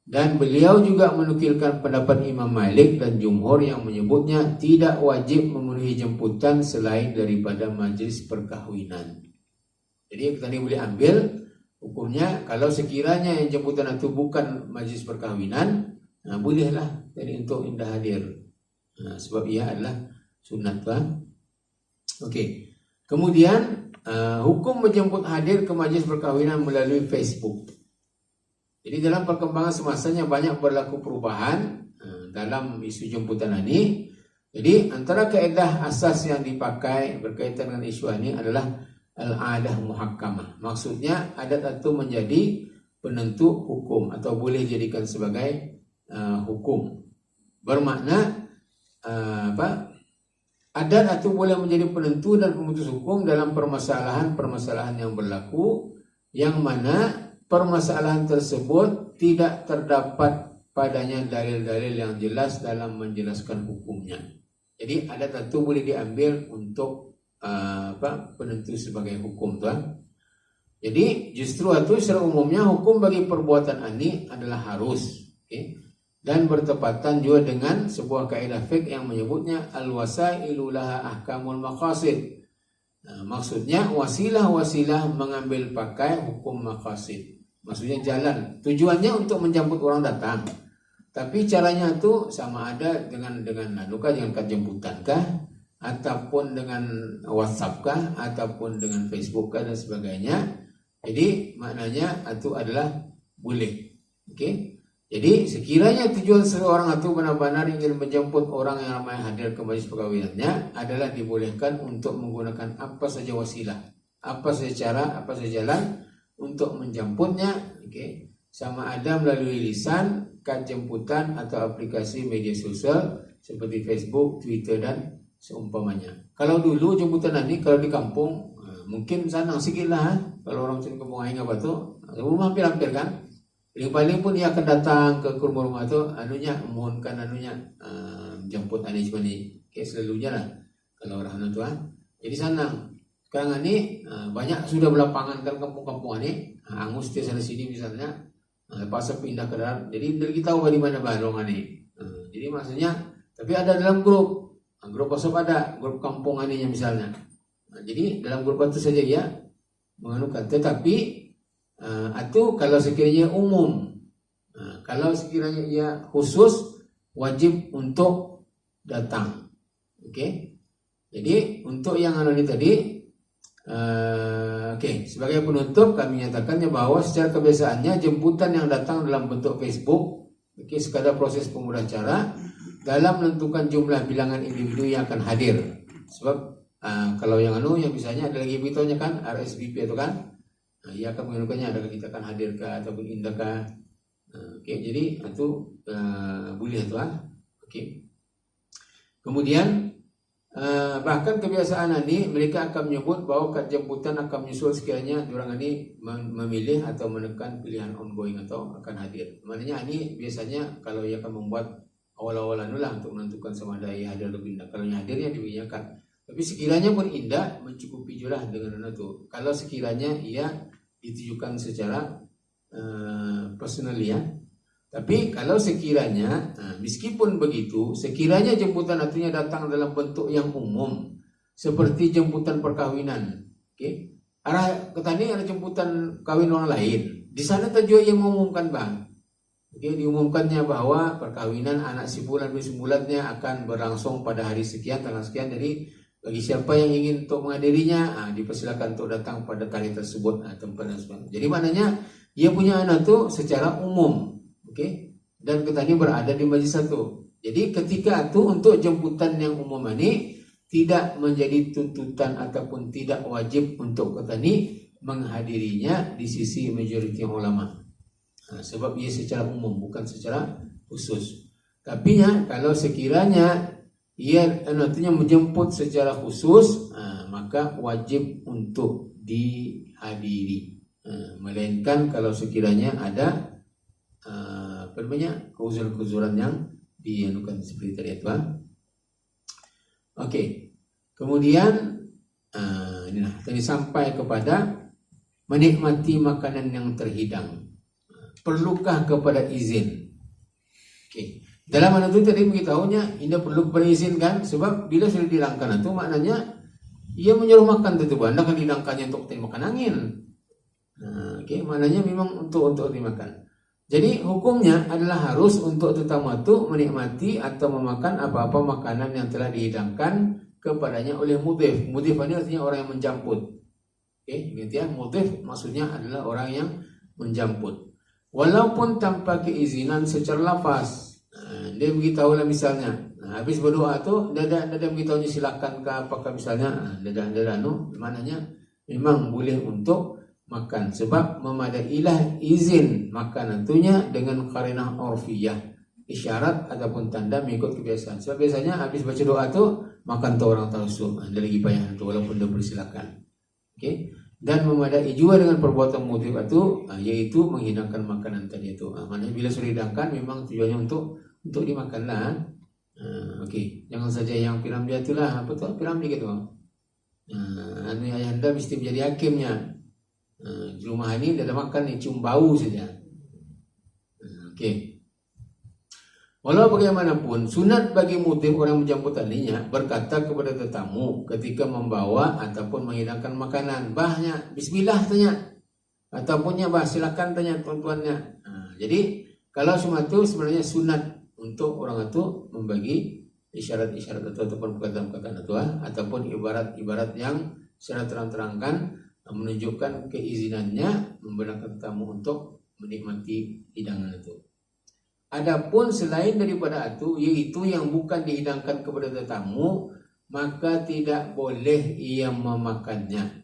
Dan beliau juga menukilkan pendapat Imam Malik dan Jumhur yang menyebutnya tidak wajib memenuhi jemputan selain daripada majlis perkahwinan. Jadi tadi boleh ambil hukumnya kalau sekiranya yang jemputan itu bukan majlis perkahwinan, bolehlah jadi untuk indah hadir. Sebab ia adalah sunat. Kemudian hukum menjemput hadir ke majlis perkahwinan melalui Facebook. Jadi dalam perkembangan semasanya banyak berlaku perubahan dalam isu jemputan ini. Jadi antara kaedah asas yang dipakai berkaitan dengan isu ini adalah al-adah muhakkamah. Maksudnya adat itu menjadi penentu hukum atau boleh dijadikan sebagai hukum. Bermakna adat itu boleh menjadi penentu dan pemutus hukum dalam permasalahan-permasalahan yang berlaku, yang mana permasalahan tersebut tidak terdapat padanya dalil-dalil yang jelas dalam menjelaskan hukumnya. Jadi adat itu boleh diambil untuk penentu sebagai hukum, tuan. Jadi justru itu secara umumnya hukum bagi perbuatan ini adalah harus, dan bertepatan juga dengan sebuah kaidah fiqh yang menyebutnya al-wasailu laha ahkamul maqasid. Maksudnya wasilah-wasilah mengambil pakai hukum maqasid. Maksudnya jalan, tujuannya untuk menjemput orang datang, tapi caranya itu sama ada dengan jangan jemputan kah, ataupun dengan WhatsApp kah, ataupun dengan Facebook kah dan sebagainya. Jadi maknanya itu adalah boleh. Jadi sekiranya tujuan seseorang itu benar-benar ingin menjemput orang yang ramai hadir ke majlis perkahwinannya, adalah dibolehkan untuk menggunakan apa saja wasilah, apa saja cara, apa saja jalan untuk menjemputnya, sama ada melalui lisan, kad jemputan atau aplikasi media sosial seperti Facebook, Twitter dan seumpamanya. Kalau dulu jemputan ini kalau di kampung mungkin senang sikit lah. Kalau orang macam kampung aing apa tu, rumah hampir-hampir kan. Paling pun dia akan datang ke rumah-rumah tu, mohonkan jemput ane cuma ni. Selalunya lah kalau orang tu jadi senang. Sekarang ini banyak sudah berlapangan kan kampung-kampung ini, angus di sana sini misalnya, lepas pindah ke darat. Jadi dari kita tahu di mana balong ini. Jadi maksudnya, tapi ada dalam grup WhatsApp ada grup kampung ini misalnya. Jadi dalam grup itu saja ya menganukan. Tetapi itu kalau sekiranya umum, kalau sekiranya ia khusus wajib untuk datang. Jadi untuk yang ini tadi. Sebagai penutup kami nyatakannya bahwa secara kebiasaannya jemputan yang datang dalam bentuk Facebook sekadar proses pemudah cara dalam menentukan jumlah bilangan individu yang akan hadir. Sebab kalau yang yang misalnya ada lagi beritahunya kan RSVP itu kan, ia akan menggunakannya adakah kita akan hadirkah ataupun indahkah. Jadi itu boleh itu Kemudian bahkan kebiasaan ini mereka akan menyebut bahwa kad jemputan akan menyusul sekiranya orang ini memilih atau menekan pilihan ongoing atau akan hadir. Maknanya ini biasanya kalau ia akan membuat awal-awalan lah untuk menentukan sama ada ia hadir atau tidak. Kalau hadirnya dibinyakan. Tapi sekiranya pun indah mencukupi juga dengan itu. Kalau sekiranya ia ditujukan secara personal ya. Tapi kalau sekiranya, meskipun begitu, sekiranya jemputan artinya datang dalam bentuk yang umum, seperti jemputan perkahwinan, Tadi ada jemputan kawin orang lain. Di sana juga yang mengumumkan bang. Oke, diumumkannya bahwa perkawinan anak si bulan bulannya akan berlangsung pada hari sekian tanggal sekian. Jadi bagi siapa yang ingin untuk menghadirinya, dipersilakan untuk datang pada hari tersebut, tempat dan sebagainya. Jadi maknanya dia punya anak itu secara umum, oke, dan ketani berada di majlis satu. Jadi ketika itu untuk jemputan yang umum ini tidak menjadi tuntutan ataupun tidak wajib untuk ketani menghadirinya di sisi majoriti ulama. Sebab ia secara umum bukan secara khusus. Tapi kalau sekiranya ia nantinya menjemput secara khusus, maka wajib untuk dihadiri. Melainkan kalau sekiranya ada keuzuran-keuzuran yang dianukan seperti tadi itu. Oke. Kemudian tadi sampai kepada menikmati makanan yang terhidang. Perlukah kepada izin? Oke. Dalam mana itu tadi beritahunya tidak perlu berizin kan, sebab bila sudah dihidangkan itu maknanya ia menyuruh makan tentu anda kan dihidangkannya untuk makan angin. Oke, maknanya memang untuk dimakan. Jadi hukumnya adalah harus untuk tetamu itu menikmati atau memakan apa-apa makanan yang telah dihidangkan kepadanya oleh mudhif. Mudhif ini artinya orang yang menjamput. Oke, gitu ya. Mudhif maksudnya adalah orang yang menjamput. Walaupun tanpa keizinan secara lafaz. Dia beritahu lah misalnya, habis berdoa tu dia beritahunya silakan ke apakah misalnya, maknanya memang boleh untuk makan sebab memadailah izin makan tentunya dengan qarinah urfiyah, isyarat ataupun tanda mengikut kebiasaan. Sebab biasanya habis baca doa tu makan tu orang tahu dia lagi payah tu walaupun dia persilakan. Okey. Dan memadai juga dengan perbuatan mudhif itu, yaitu menghidangkan makanan tadi itu. Maknanya bila sudah dihidangkan memang tujuannya untuk dimakanlah. Okey, jangan saja yang piramli itulah, apa tu piramli gitu. Ayahanda mesti menjadi hakimnya. Di rumah ini dia ada makan ni cium bau saja. Okey. Walau bagaimanapun, sunat bagi mudhif orang menjemput tadinya berkata kepada tetamu ketika membawa ataupun menghidangkan makanan, bahnya bismillah tanya, ataupun bah silakan tanya tuan-tuannya. Jadi kalau semua itu sebenarnya sunat untuk orang itu membagi isyarat-isyarat ataupun perkataan-perkataan itu, ataupun ibarat-ibarat yang secara terang-terangkan menunjukkan keizinannya membenarkan tetamu untuk menikmati hidangan itu. Adapun selain daripada itu, yaitu yang bukan dihidangkan kepada tetamu, maka tidak boleh ia memakannya.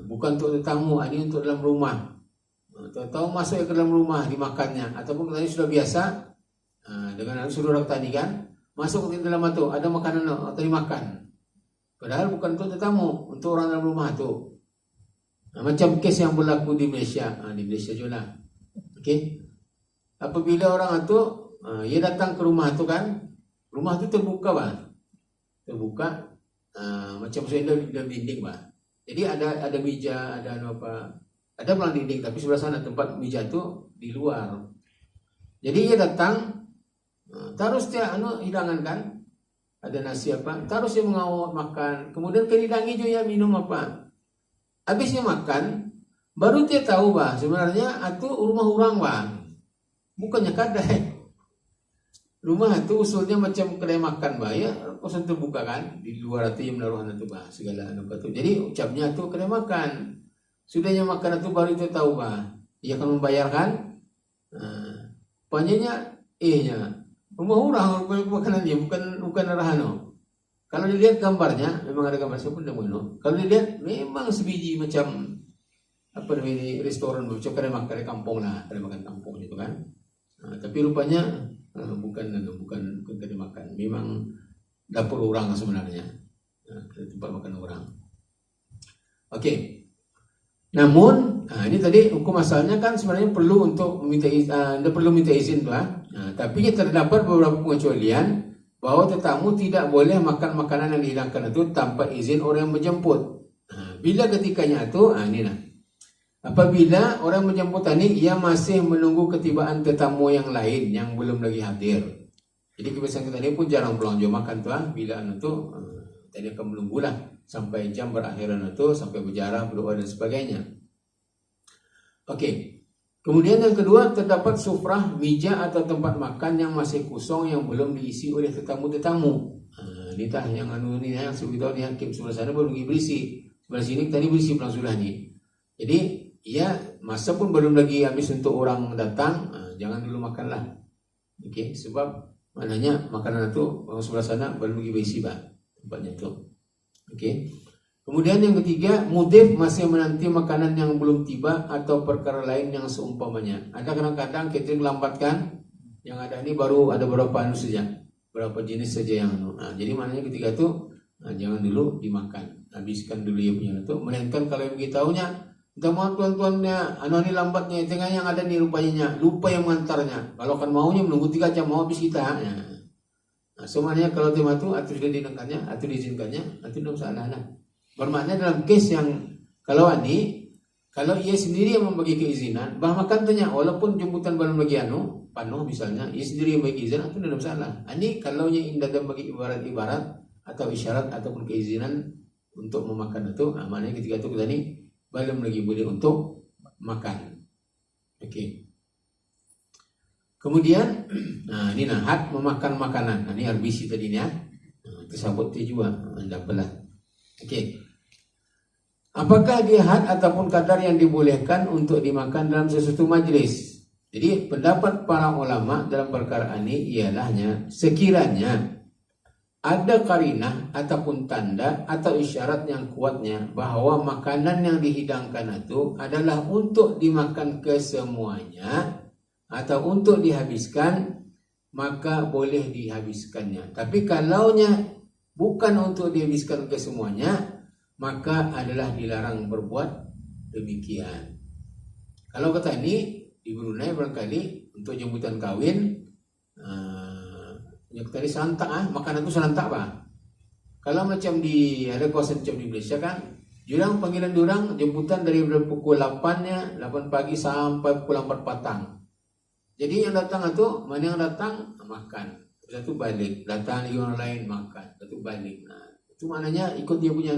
Bukan untuk tetamu, ini untuk dalam rumah. Tetamu masuk ke dalam rumah dimakannya, ataupun tadi sudah biasa dengan saudara tadi kan, masuk ke dalam itu ada makanan atau dimakan. Padahal bukan untuk tetamu, untuk orang dalam rumah itu. Macam kes yang berlaku di Malaysia, di Malaysia juga. Okey. Apabila orang itu ia datang ke rumah itu kan, rumah itu terbuka terbuka macam sudah dinding Jadi ada meja, ada pelang dinding, tapi sebelah sana tempat meja itu di luar. Jadi ia datang, terus dia hidangan kan, ada nasi terus dia mengawat makan, kemudian hidangi juga minum habisnya makan, baru dia tahu sebenarnya itu rumah orang bukannya kedai. Rumah itu usulnya macam kedai makan ya, kosan terbuka kan, di luar itu yang menaruh itu segala itu. Jadi ucapnya itu kedai makan. Sudahnya makan itu baru itu tahu ia akan membayarkan. Panjangnya nya rumah orang makanan dia bukan arahano. Kalau dilihat gambarnya memang ada gambar siapa pun kalau dilihat memang sebiji macam restoran macam kedai makan di kampung kedai makan kampung itu kan. Tapi rupanya bukan kedai makan, memang dapur orang sebenarnya, tempat makan orang. Okey. Namun ini tadi hukum asalnya kan sebenarnya perlu untuk minta izin tapi terdapat beberapa pengecualian bahwa tetamu tidak boleh makan makanan yang dihidangkan itu tanpa izin orang yang menjemput. Bila ketikanya itu apabila orang menjemput ini ia masih menunggu ketibaan tetamu yang lain yang belum lagi hadir. Jadi kebiasaan kita ini pun jarang pulang jauh makan bila tadi akan menunggulah sampai jam berakhiran itu, sampai berjarah, berdoa dan sebagainya. Oke. Kemudian yang kedua, terdapat sufrah, meja atau tempat makan yang masih kosong yang belum diisi oleh tetamu-tetamu. Ini tah yang ini yang sebetulnya ni hakim sebelah sana baru pergi berisi. Sebelah sini tadi berisi pulang sudah ni. Jadi ya masa pun belum lagi habis untuk orang datang, jangan dulu makanlah. Okey, sebab maknanya makanan itu orang sebelah sana baru pergi berisi tempatnya tu. Okey. Kemudian yang ketiga, mudif masih menanti makanan yang belum tiba atau perkara lain yang seumpamanya. Ada kadang-kadang catering lambatkan, yang ada ini baru ada beberapa saja. Berapa jenis saja yang jadi maknanya ketika itu jangan dulu dimakan, habiskan dulu ya punya itu. Melainkan kalau yang beritahunya, minta maaf tuan-tuannya, ini lambatnya, tengah yang ada nih rupanya, lupa yang mengantarnya. Kalau kan maunya menunggu 3 jam mau habis kita. Semuanya kalau tema itu atau sudah diizinkannya atau diizinkannya, itu tidak masalah lah. Bermakna dalam case yang kalau ia sendiri yang membagi keizinan, bahkan tanya walaupun jemputan belum lagi penuh misalnya, ia sendiri yang bagi izin, itu tidak masalah. Ini kalau yang indah dan bagi ibarat-ibarat atau isyarat ataupun keizinan untuk memakan itu, maknanya ketika itu kita ini belum lagi boleh untuk makan. Okey. Kemudian, ini hak memakan makanan. Ini RBC tadi ni tersabut juga, anda belah. Okey. Apakah dia had ataupun kadar yang dibolehkan untuk dimakan dalam sesuatu majlis? Jadi pendapat para ulama dalam perkara ini ialahnya sekiranya ada karinah ataupun tanda atau isyarat yang kuatnya bahawa makanan yang dihidangkan itu adalah untuk dimakan kesemuanya atau untuk dihabiskan, maka boleh dihabiskannya. Tapi kalaunya bukan untuk dihabiskan kesemuanya, maka adalah dilarang berbuat demikian. Kalau kata ini di Brunei barangkali untuk jemputan kahwin, yang tadi serentak makanan itu serentak Kalau macam ada kawasan macam di Malaysia kan, jurang panggilan diorang jemputan dari pukul 8 pagi sampai pukul 4 petang. Jadi yang datang itu, mana yang datang makan, satu balik, datang lagi orang lain makan, satu balik. Itu maknanya ikut dia punya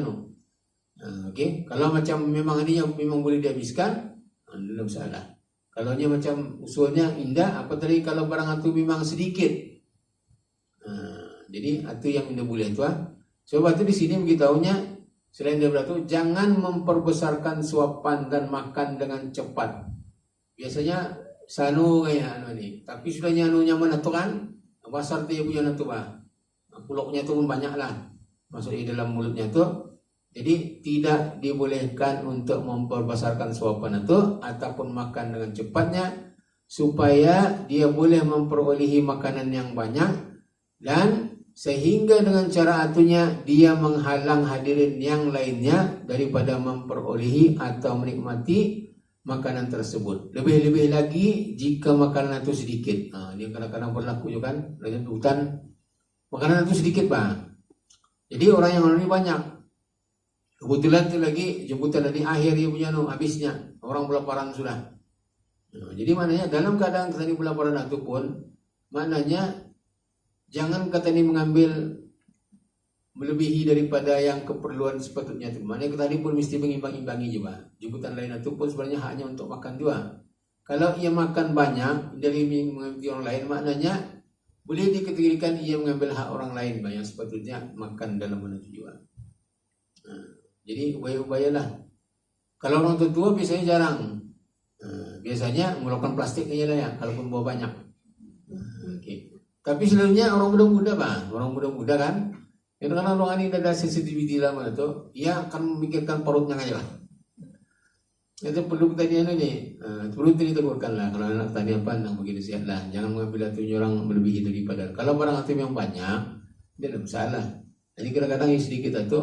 Okey, kalau macam memang ini yang memang boleh dihabiskan, tidak masalah. Kalau dia macam usulnya indah, apa tadi kalau barang itu memang sedikit, jadi itu yang indah boleh tu. Sebab itu di sini beritahunya selain daripada itu, jangan memperbesarkan suapan dan makan dengan cepat. Biasanya sanu kayak ni, tapi sudah nyaman tu kan, besar dia punya tu puloknya tu pun banyak lah, masuknya dalam mulutnya tu. Jadi tidak dibolehkan untuk memperbesarkan suapan itu ataupun makan dengan cepatnya supaya dia boleh memperolehi makanan yang banyak, dan sehingga dengan cara itunya dia menghalang hadirin yang lainnya daripada memperolehi atau menikmati makanan tersebut. Lebih-lebih lagi jika makanan itu sedikit. Dia kadang-kadang berlaku juga kan, dalam hutan makanan itu sedikit jadi orang yang ini banyak. Kebetulan itu lagi jemputan dari akhir dia punya habisnya, orang belaparan sudah. Jadi maknanya dalam keadaan tadi belaparan itu pun, maknanya jangan kata ini mengambil melebihi daripada yang keperluan sepatutnya itu. Maknanya tadi pun mesti mengimbang-imbangi juga. Jemputan lain itu pun sebenarnya hanya untuk makan juga. Kalau ia makan banyak dari mengambil orang lain, maknanya boleh dikategorikan ia mengambil hak orang lain yang sepatutnya makan dalam mana juga. Jadi upaya-upayalah. Kalau orang tua biasanya jarang. Biasanya melakukan plastik aja lah kalaupun bawa banyak. Okay. Tapi selalunya orang muda-muda orang muda-muda kan, kadang-kadang orang ini ada sensitivity lama itu, ia akan memikirkan perutnya aja Itu perlu kita ni, perlu diteguhkan lah. Kalau anak tadi pandang begitu sihat lah. Jangan mengambil hati orang melebihi daripada. Kalau barang hati yang banyak, dia tidak masalah. Jadi kadang-kadang yang sedikit itu.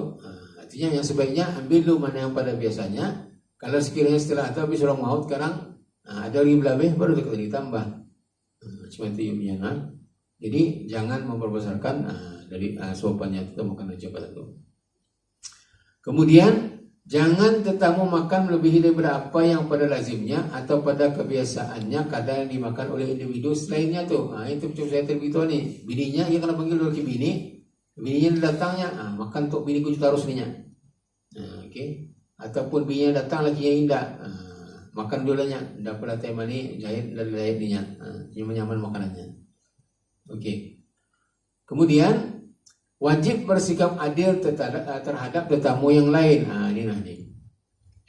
Artinya yang sebaiknya ambil dulu mana yang pada biasanya. Kalau sekiranya setelah itu habis orang maut sekarang ada lagi belabeh baru kita ditambah. Cuma itu yang punya Jadi jangan memperbesarkan dari suapannya itu makan cepat itu. Kemudian jangan tetamu makan melebihi daripada apa yang pada lazimnya atau pada kebiasaannya kadar yang dimakan oleh individu selainnya tu. Itu macam saya terberitahu ni. Bininya ia kena panggil lagi bininya datangnya makan untuk bini ku taruh sininya. Okey. Ataupun bininya datang lagi yang indah. Makan dulu nya, dapat teh mani jahit dan jahit ninya. Nyaman makanannya. Okey. Kemudian wajib bersikap adil terhadap tetamu yang lain. Ini.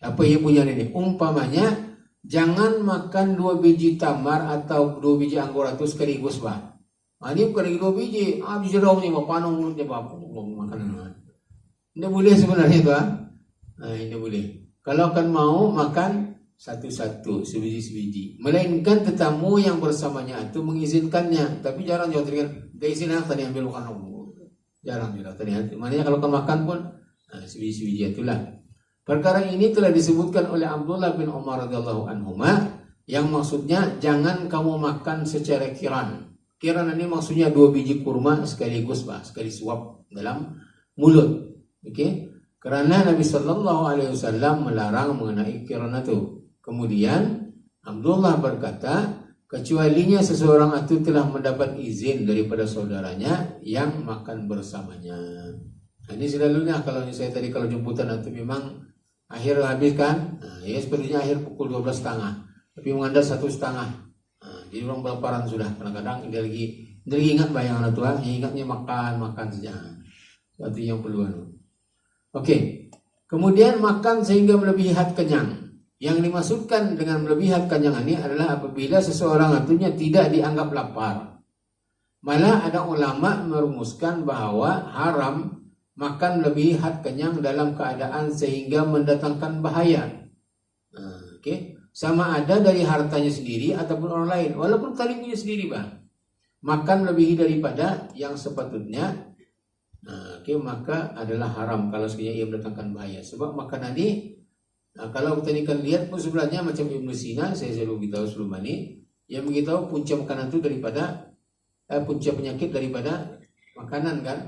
Apa ia punya ini? Umpamanya jangan makan 2 biji tamar atau 2 biji anggur itu sekaligus, bah. Ini bukan lagi 2 biji, habis jerongnya, panong mulutnya, bah. Makanan. Tidak boleh sebenarnya itu, tidak boleh. Kalau akan mau makan satu-satu, sebiji-sebiji. Melainkan tetamu yang bersamanya itu mengizinkannya. Tapi jarang juga teriak, gak izin tadi ambil makan. Jarang juga tadi. Maknanya kalau akan makan pun sebiji-sebiji itulah. Perkara ini telah disebutkan oleh Abdullah bin Umar radhiyallahu anhuma, yang maksudnya jangan kamu makan secara kiran. Kiran ini maksudnya 2 biji kurma sekaligus, bah, sekali suap dalam mulut. Okey. Kerana Nabi sallallahu alaihi wasallam melarang mengenai kiran itu. Kemudian Abdullah berkata, kecualinya seseorang itu telah mendapat izin daripada saudaranya yang makan bersamanya. Ini selalunya kalau saya tadi kalau jemputan itu memang akhir habis kan, ya sepertinya akhir pukul 12.30, tapi mengandas 1.30. Jadi orang berlebaran sudah. Kadang-kadang dia lagi ingat bayangan Tuhan, ingatnya makan saja. Suatu yang perlu. Okey. Kemudian makan sehingga melebihi had kenyang. Yang dimaksudkan dengan melebihi had kenyang ini adalah apabila seseorang atunya tidak dianggap lapar. Malah ada ulama merumuskan bahawa haram makan melebihi had kenyang dalam keadaan sehingga mendatangkan bahaya. Okey. Sama ada dari hartanya sendiri ataupun orang lain, walaupun tali punya sendiri, bang. Makan melebihi daripada yang sepatutnya, maka adalah haram kalau sekiranya ia mendatangkan bahaya. Sebab makanan ini, kalau kita akan lihat pun sebenarnya macam Ibnu Sina, saya selalu beritahu sebelum ini, yang beritahu punca makanan itu daripada punca penyakit daripada makanan kan,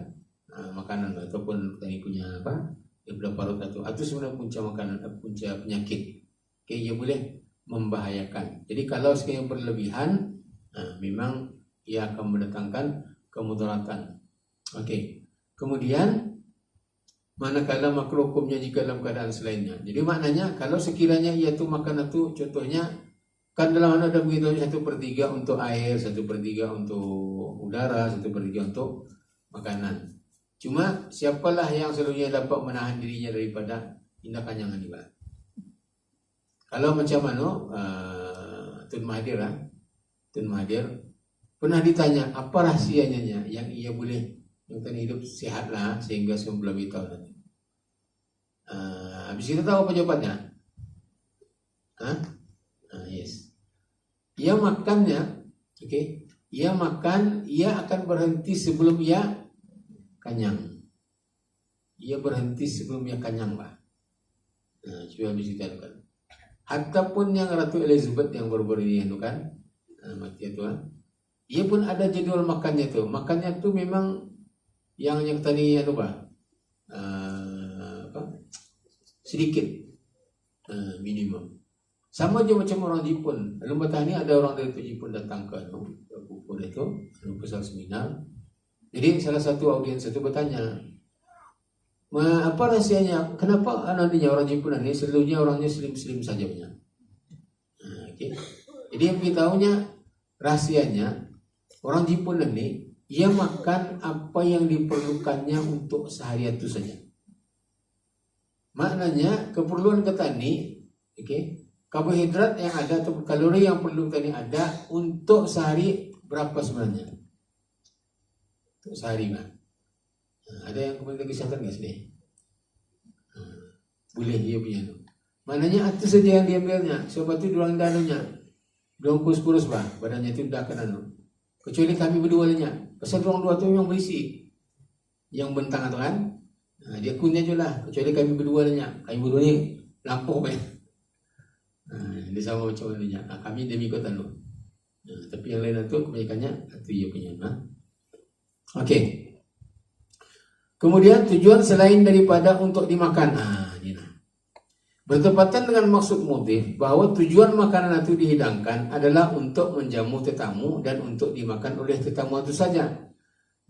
makanan ataupun tadi punya apa, daripada parut atau sebenarnya punca makanan, punca penyakit. Ia boleh membahayakan. Jadi kalau sekiranya berlebihan, memang ia akan mendatangkan kemudaratan. Okey. Kemudian manakala makruh hukumnya jika dalam keadaan selainnya. Jadi maknanya kalau sekiranya ia tu makan itu, contohnya kan dalam ada begitu 1/3 untuk air, 1/3 untuk udara, 1/3 untuk makanan. Cuma siapalah yang selalunya dapat menahan dirinya daripada tindakan yang ini, Pak? Kalau macam mana Tun Mahathir pernah ditanya apa rahsianya yang ia boleh yang hidup sihatlah sehingga 90 tahun. Habis itu tahu apa jawabannya? Yes. Ia makannya, okey. Ia makan, ia akan berhenti sebelum ia kenyang. Ia berhenti sebelum ia kenyang, Pak. Coba habis kita kan. Ataupun yang Ratu Elizabeth yang baru-baru ini itu kan, mati itu kan. Ia pun ada jadwal makannya tu. Makannya tu memang yang tadi apa? Sedikit, minimum. Sama je macam orang Jepun. Lalu ini ada orang dari Jepun datang ke Kupur itu, besar seminar. Jadi salah satu audiens itu bertanya, apa rahsianya? Kenapa anaknya orang Jepun ini selalunya orangnya slim-slim saja punya? Okay. Jadi yang beritahunya rahsianya orang Jepun ini ia makan apa yang diperlukannya untuk seharian itu saja. Maknanya keperluan kita ini, okay, karbohidrat yang ada atau kalori yang perlu kita ini ada untuk sehari berapa sebenarnya? Untuk sehari, Pak. Ada yang Kementerian Kesehatan nggak sih? Boleh dia punya tu. Maknanya itu saja yang diambilnya. Sebab itu diorang danunya, diorang kurus-kurus, bah, badannya itu dah kena. Kecuali kami berdua-nya. Pasal diorang dua tu memang berisi. Yang bentang tu kan, dia kunyah je lah. Kecuali kami berdua-nya. Kami berdua ni lampuh kan. Dia sama macam mana. Kami demi kota tu. Tapi yang lain tu kebanyakannya itu dia punya. Okey. Kemudian tujuan selain daripada untuk dimakan. Ini. Bertepatan dengan maksud motif bahawa tujuan makanan itu dihidangkan adalah untuk menjamu tetamu dan untuk dimakan oleh tetamu itu saja.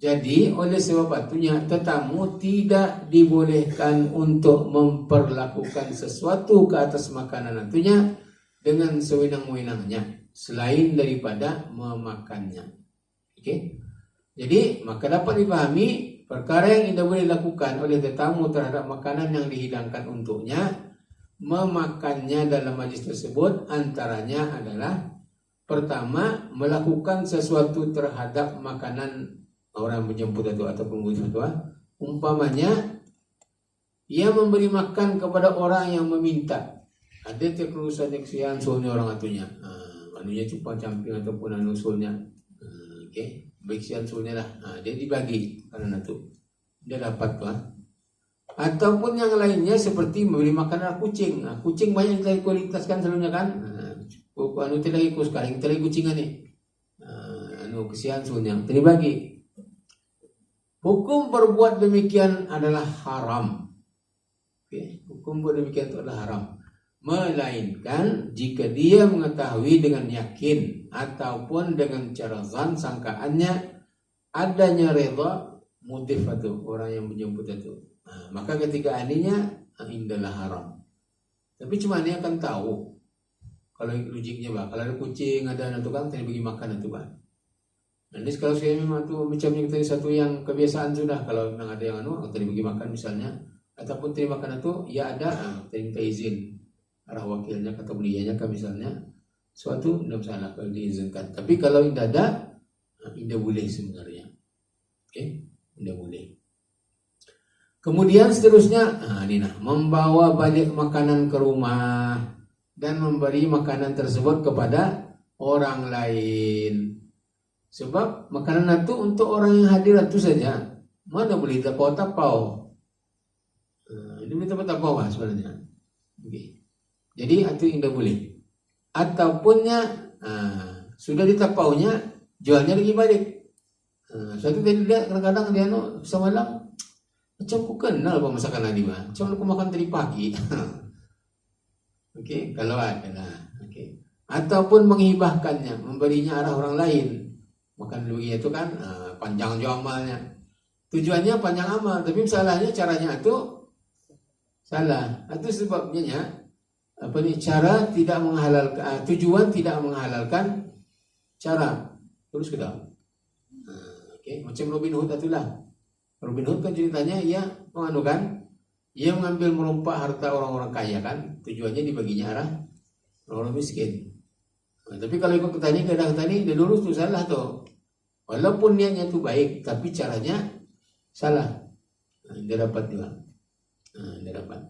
Jadi oleh sebab itunya tetamu tidak dibolehkan untuk memperlakukan sesuatu ke atas makanan itunya dengan sewenang-wenangnya selain daripada memakannya. Okey. Jadi maka dapat dipahami perkara yang tidak boleh dilakukan oleh tetamu terhadap makanan yang dihidangkan untuknya, memakannya dalam majlis tersebut antaranya adalah pertama, melakukan sesuatu terhadap makanan orang menjemput itu atau pengundi itu. Umpamanya, ia memberi makan kepada orang yang meminta. Ada terkerusan keksian soalnya orang atunya. Manunya cuma camping ataupun usulnya. Okey, beksian soalnya lah. Dia dibagi karena itu. Dia dapat tuh. Ataupun yang lainnya seperti memberi makan kucing. Kucing banyak yang kualitaskan selalunya kan. Anu lagi kus sekarang kita lagi kucingan ni. Kesian soalnya. Terbagi. Hukum berbuat demikian adalah haram. Okay. Hukum berbuat demikian itu adalah haram. Melainkan jika dia mengetahui dengan yakin ataupun dengan cara zan sangkaannya adanya redha motif itu orang yang menjemput itu. Maka ketika aninya indalah haram. Tapi cuma dia akan tahu kalau logiknya kalau ada kucing ada tukang tadi bagi makan itu Nanti kalau saya memang tu macamnya kita satu yang kebiasaan sudah kalau memang ada yang tadi bagi makan misalnya ataupun terima makan itu ya ada tadi minta izin arah wakilnya atau belianya kan misalnya suatu tidak salah kalau diizinkan. Tapi kalau tidak ada tidak boleh sebenarnya. Okey, tidak boleh. Kemudian seterusnya membawa balik makanan ke rumah dan memberi makanan tersebut kepada orang lain. Sebab makanan itu untuk orang yang hadir itu saja. Mana boleh tapau-tapau. Ini boleh tapau-tapau sebenarnya. Okay. Jadi itu tidak boleh. Ataupun sudah ditapaunya, jualnya lagi balik. Suatu tadi lihat kadang-kadang dia semalam macam aku kenal apa masakan tadi macam aku makan tadi pagi. Okey, kalau ada lah. Okey. Ataupun menghibahkannya, memberinya arah orang lain. Makan dulu itu kan panjang juga amalnya. Tujuannya panjang amal, tapi salahnya caranya itu salah. Itu sebabnya cara tidak menghalalkan tujuan tidak menghalalkan cara. Terus ke dalam. Okey, macam Robin Hood itulah. Robin Hood kan ceritanya ia ia mengambil merompak harta orang-orang kaya kan, tujuannya dibaginya arah orang miskin. Tapi kalau ikut tani dia lurus tu salah tu. Walaupun niatnya tu baik, tapi caranya salah. Dia dapat juga. Dia dapat.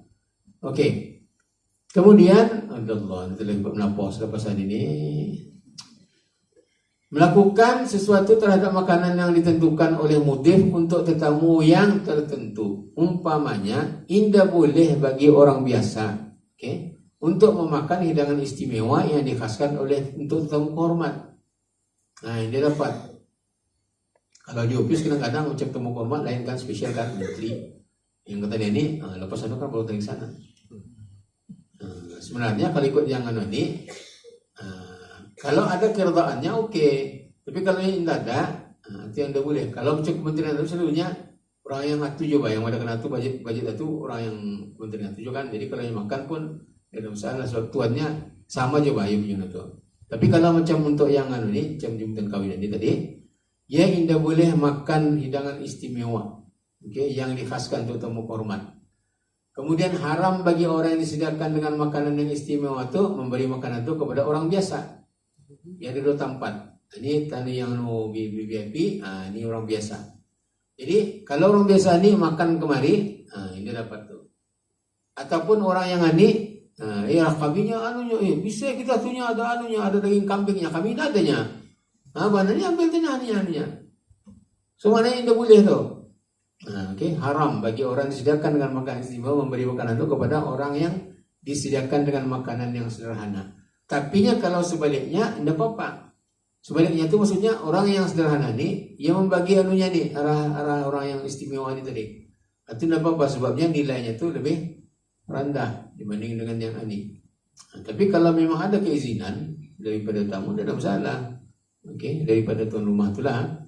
Okey. Kemudian Allah nanti lagi menapos lepas ini melakukan sesuatu terhadap makanan yang ditentukan oleh mudif untuk tetamu yang tertentu. Umpamanya, indah boleh bagi orang biasa, okay, untuk memakan hidangan istimewa yang dikhaskan untuk tetamu hormat. Dia dapat. Kalau di office kadang-kadang macam tetamu hormat lain kan spesial kan menteri. Yang kata dia ni, lepas itu kan baru dari sana. Sebenarnya kalau ikut yang ini. Kalau ada keredaannya okey. Tapi kalau yang tidak ada, itu yang tidak boleh. Kalau macam kementerian itu selalunya orang yang atuh juga yang ada kena tu budget itu orang yang kementerian itu juga kan. Jadi kalau yang makan pun tidak masalah. Sebab tuannya sama juga yang punya tu. Tapi kalau macam untuk yang ni, macam jemputan kahwin ini tadi, ia tidak boleh makan hidangan istimewa. Okey, yang dikhaskan untuk tamu hormat. Kemudian haram bagi orang yang disediakan dengan makanan yang istimewa itu memberi makanan itu kepada orang biasa. Yang ada dua tempat. Ini tani yang VIP, ini orang biasa. Jadi kalau orang biasa ni makan kemari, ini dapat tu. Ataupun orang yang ni, kambingnya bisa kita punya ada daging kambingnya, kami tak adanya. Mana ni ambil anunya. So mana yang tidak boleh tu. Okay, haram bagi orang disediakan dengan makanan istimewa memberi makanan itu kepada orang yang disediakan dengan makanan yang sederhana. Tapi kalau sebaliknya tidak apa-apa. Sebaliknya itu maksudnya orang yang sederhana ni ia membagi anunya ni arah orang yang istimewa ni tadi. Itu tidak apa-apa sebabnya nilainya itu lebih rendah dibanding dengan yang ini. Tapi kalau memang ada keizinan daripada tamu tidak ada masalah. Okey, daripada tuan rumah itulah.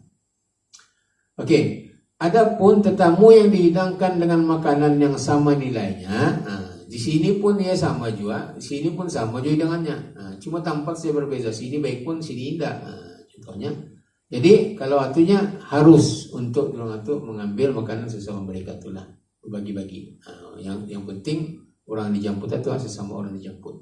Oke. Adapun tetamu yang dihidangkan dengan makanan yang sama nilainya, di sini pun ya sama juga, di sini pun sama juga hidangannya. Cuma tampak saya berbeza, sini baik pun sini tidak. Contohnya, jadi kalau atunya harus untuk orang atu mengambil makanan sesama mereka itulah bagi-bagi. Yang penting orang dijemput itu sesama orang dijemput.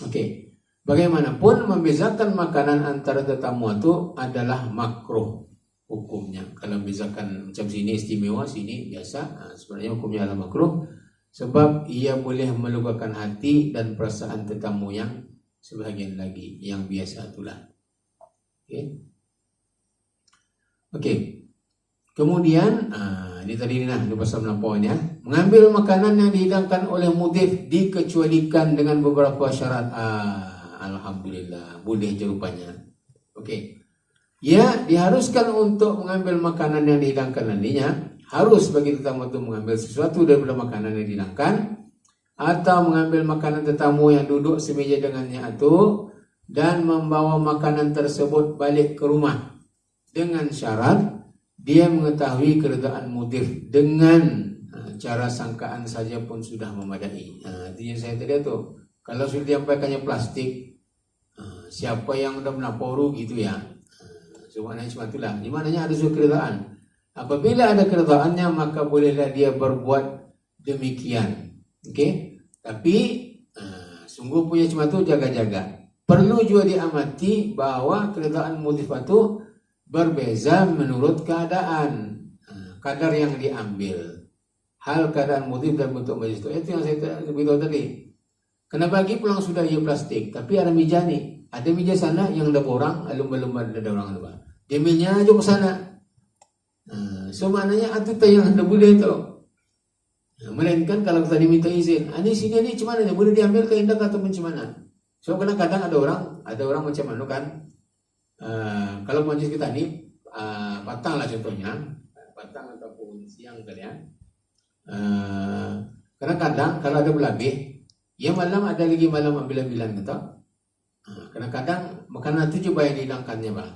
Oke. Bagaimanapun membezakan makanan antara tetamu itu adalah makruh hukumnya. Kalau misalkan macam sini istimewa, sini biasa, sebenarnya hukumnya adalah makruh sebab ia boleh melukakan hati dan perasaan tetamu yang sebahagian lagi yang biasa itulah. Oke. Kemudian ini tadi di pasal melampauan ya. Mengambil makanan yang dihidangkan oleh mudhif dikecualikan dengan beberapa syarat. Alhamdulillah, boleh je rupanya. Oke. Ya, diharuskan untuk mengambil makanan yang dihidangkan nantinya. Harus bagi tetamu itu mengambil sesuatu daripada makanan yang dihidangkan, atau mengambil makanan tetamu yang duduk semeja dengannya itu dan membawa makanan tersebut balik ke rumah dengan syarat dia mengetahui keredaan mudhif dengan cara sangkaan saja pun sudah memadai. Itu yang saya tadi itu. Kalau sudah diampaikannya plastik, siapa yang sudah menaporu gitu ya. Maknanya cuma itulah. Di mananya ada suatu keredaan. Apabila ada keredaannya maka bolehlah dia berbuat demikian. Oke? Tapi sungguh punya cuma itu jaga-jaga. Perlu juga diamati bahwa keredaan mudhif itu berbeza menurut keadaan. Kadar yang diambil. Hal keadaan mudhif dan bentuk majlis itu yang saya beritahu tadi. Kena bagi pulang sudah ia plastik, tapi ada meja nih. Ada meja sana yang ada orang, alumba-lumba ada orang lupa. Dia meja aja ke sana. So maknanya itu yang anda boleh itu. Melainkan kalau kita diminta izin, ini sini ni cuma mana boleh diambil ke indah atau macam mana. So kadang-kadang ada orang macam mana kan. Kalau majlis kita ni patang lah contohnya, patang ataupun siang kali ya. Kadang-kadang kalau ada belabih, ya malam ada lagi malam ambil-ambilan gitu. Kadang-kadang makanan itu coba yang dihidangkannya bang.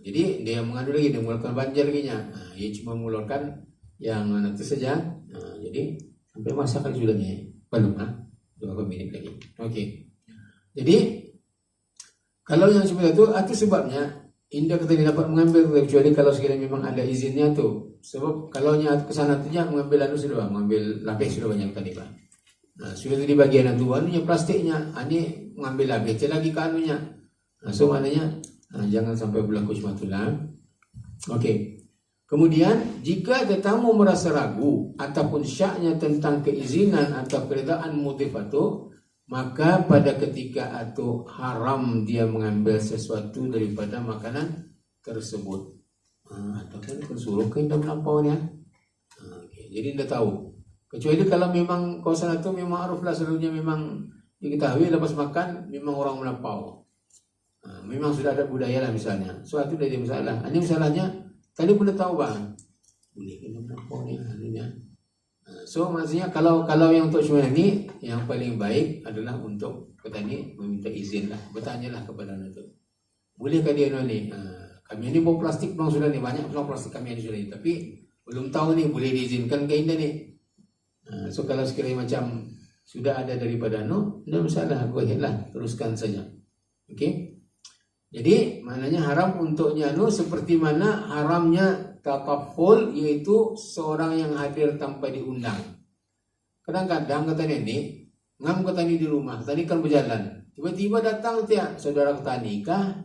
Jadi dia mengandung lagi, dia mengeluarkan banjir lagi nya. Dia cuma mengeluarkan yang itu saja. Jadi sampai masak kali sudah nih, belum beberapa minit lagi. Oke. Jadi kalau yang seperti itu sebabnya indah kita dapat mengambil kecuali kalau sekiranya memang ada izinnya tuh. Sebab kalau nya ke sana tuh mengambil sudah mengambil lapis sudah banyak tadi bang. Sudah di bagian itu anunya plastiknya, ini mengambil lapis lagi ke anunya. So maknanya jangan sampai berlaku cuma itulah. Oke. Kemudian jika tetamu merasa ragu ataupun syaknya tentang keizinan atau keredaan mudhif itu, maka pada ketika itu haram dia mengambil sesuatu daripada makanan tersebut. Ataupun suruh ke indah melampaunya. Jadi anda tahu. Kecuali kalau memang kawasan itu memang aruf lah selalunya memang diketahui lepas makan memang orang melampau. Memang sudah ada budaya lah misalnya. Suatu dari masalah. Ini masalahnya tadi pun dah tahu bang. Boleh kena melampau ni anunya. So maksudnya kalau yang untuk semua ini yang paling baik adalah untuk petani meminta izin lah, bertanyalah kepada itu. Bolehkah dia ni? Kami ni bawa plastik bang sudah ni banyak plastik kami ni sudah ni, tapi belum tahu ni boleh diizinkan ke indah ni. So kalau sekiranya macam sudah ada daripada tidak masalah, go ahead lah, teruskan saja. Okey. Jadi maknanya haram untuknya seperti mana haramnya tataful, iaitu seorang yang hadir tanpa diundang. Kadang-kadang kata nenek, ngam kata ni di rumah, tadi kan berjalan, tiba-tiba datang tiap saudara ketani kah?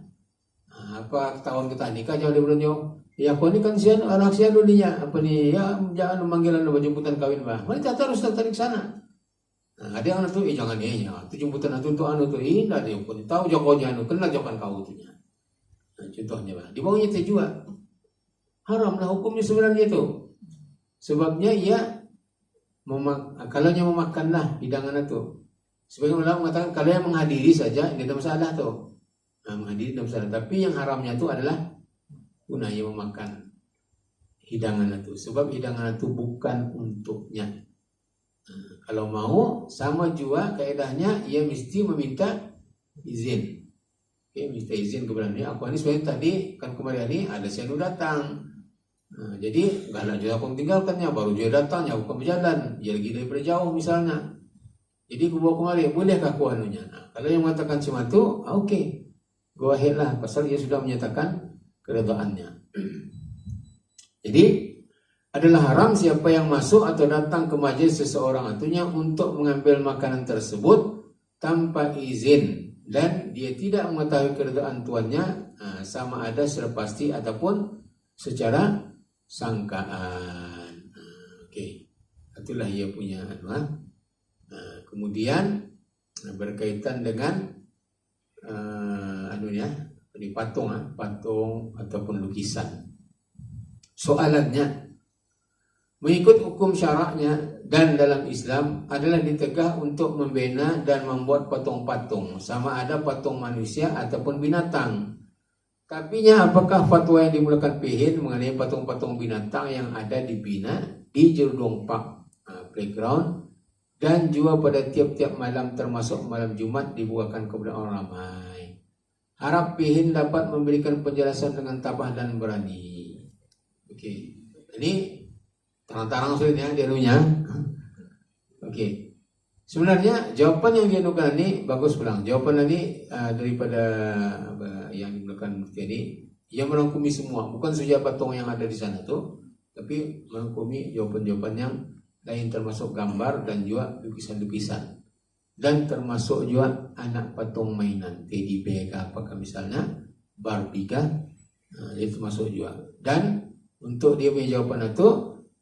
Apa tahun ketani kah jauh daripada nyo? Ya apa ni kan sian anak sian dunia apa ni ya jangan manggilan jemputan kawin bah. Mana tak harus datang ke sana. Ada yang tu jangan ni ya. Tu jemputan untuk tu indah dia pun tahu jokonya kena jokan kau tu nya. Contohnya bah. Di bawahnya tu juga. Haramlah hukumnya sebenarnya tu. Sebabnya ia kalau nya memakanlah hidangan itu. Sebagian ulama mengatakan kalau yang menghadiri saja tidak ada masalah tu. Menghadiri tidak masalah, tapi yang haramnya tu adalah gunanya memakan hidangan itu. Sebab hidangan itu bukan untuknya. Kalau mau sama juga kaedahnya ia mesti meminta izin. minta izin kepada dia. Aku ini sebenarnya tadi kan kemarin ini ada sianu datang. Nah, jadi nggak ada juga aku tinggalkannya, baru dia datangnya aku berjalan, dia lagi daripada jauh misalnya. Jadi aku bawa kemari, bolehkah aku anunya? Nah, kalau yang mengatakan cuma itu, oke, go ahead lah, pasal dia sudah menyatakan keredaannya. Jadi adalah haram siapa yang masuk atau datang ke majelis seseorang atunya untuk mengambil makanan tersebut tanpa izin dan dia tidak mengetahui keredaan tuannya, sama ada secara pasti ataupun secara sangkaan. Oke, itulah ia punya kemudian berkaitan dengan ini patung ataupun lukisan. Soalannya, mengikut hukum syaraknya dan dalam Islam adalah ditegah untuk membina dan membuat patung-patung, sama ada patung manusia ataupun binatang. Tapinya apakah fatwa yang dimulakan Pihin mengenai patung-patung binatang yang ada dibina di Jerudong Park playground dan juga pada tiap-tiap malam termasuk malam Jumat dibukakan kepada orang ramai. Harap Pihin dapat memberikan penjelasan dengan tabah dan berani. Oke, ini terang-terang sulit ya dianunya. Oke. Sebenarnya jawaban yang dianukan ini bagus pulang. Jawaban ini daripada yang dimulakan Mufti ini, ia merangkumi semua, bukan saja patung yang ada di sana tuh, tapi merangkumi jawaban-jawaban yang lain termasuk gambar dan juga lukisan-lukisan. Dan termasuk juga anak patung mainan, teddy bear apakah misalnya, Barbie kah, itu termasuk juga. Dan untuk dia punya jawaban itu,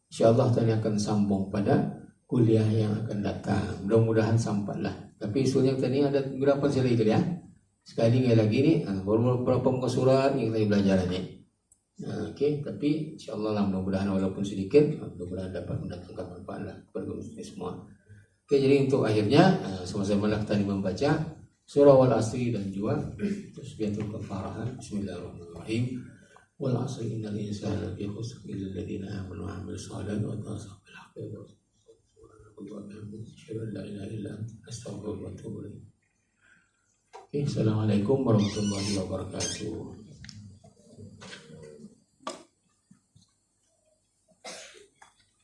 insyaallah tadi akan sambung pada kuliah yang akan datang. Mudah-mudahan sampailah. Tapi isunya tadi ada berapa sila itu ya? Sekali lagi nih, baru beberapa muka surat yang kita belajar ini. Oke, tapi insyaallah lah mudah-mudahan walaupun sedikit, mudah-mudahan dapat mendatangkan manfaat lah kepada kita semua. Oke, jadi untuk akhirnya sama-sama lah tadi membaca surah Wal Asri dan juga tasbihatul kafarah. Bismillahirrahmanirrahim. Wal asri innal insana lafi khusr illa alladziina aamanu wa 'amilus shalihati wa tawassaw bil haqqi wa tawassaw bis sabr. Assalamualaikum warahmatullahi wabarakatuh.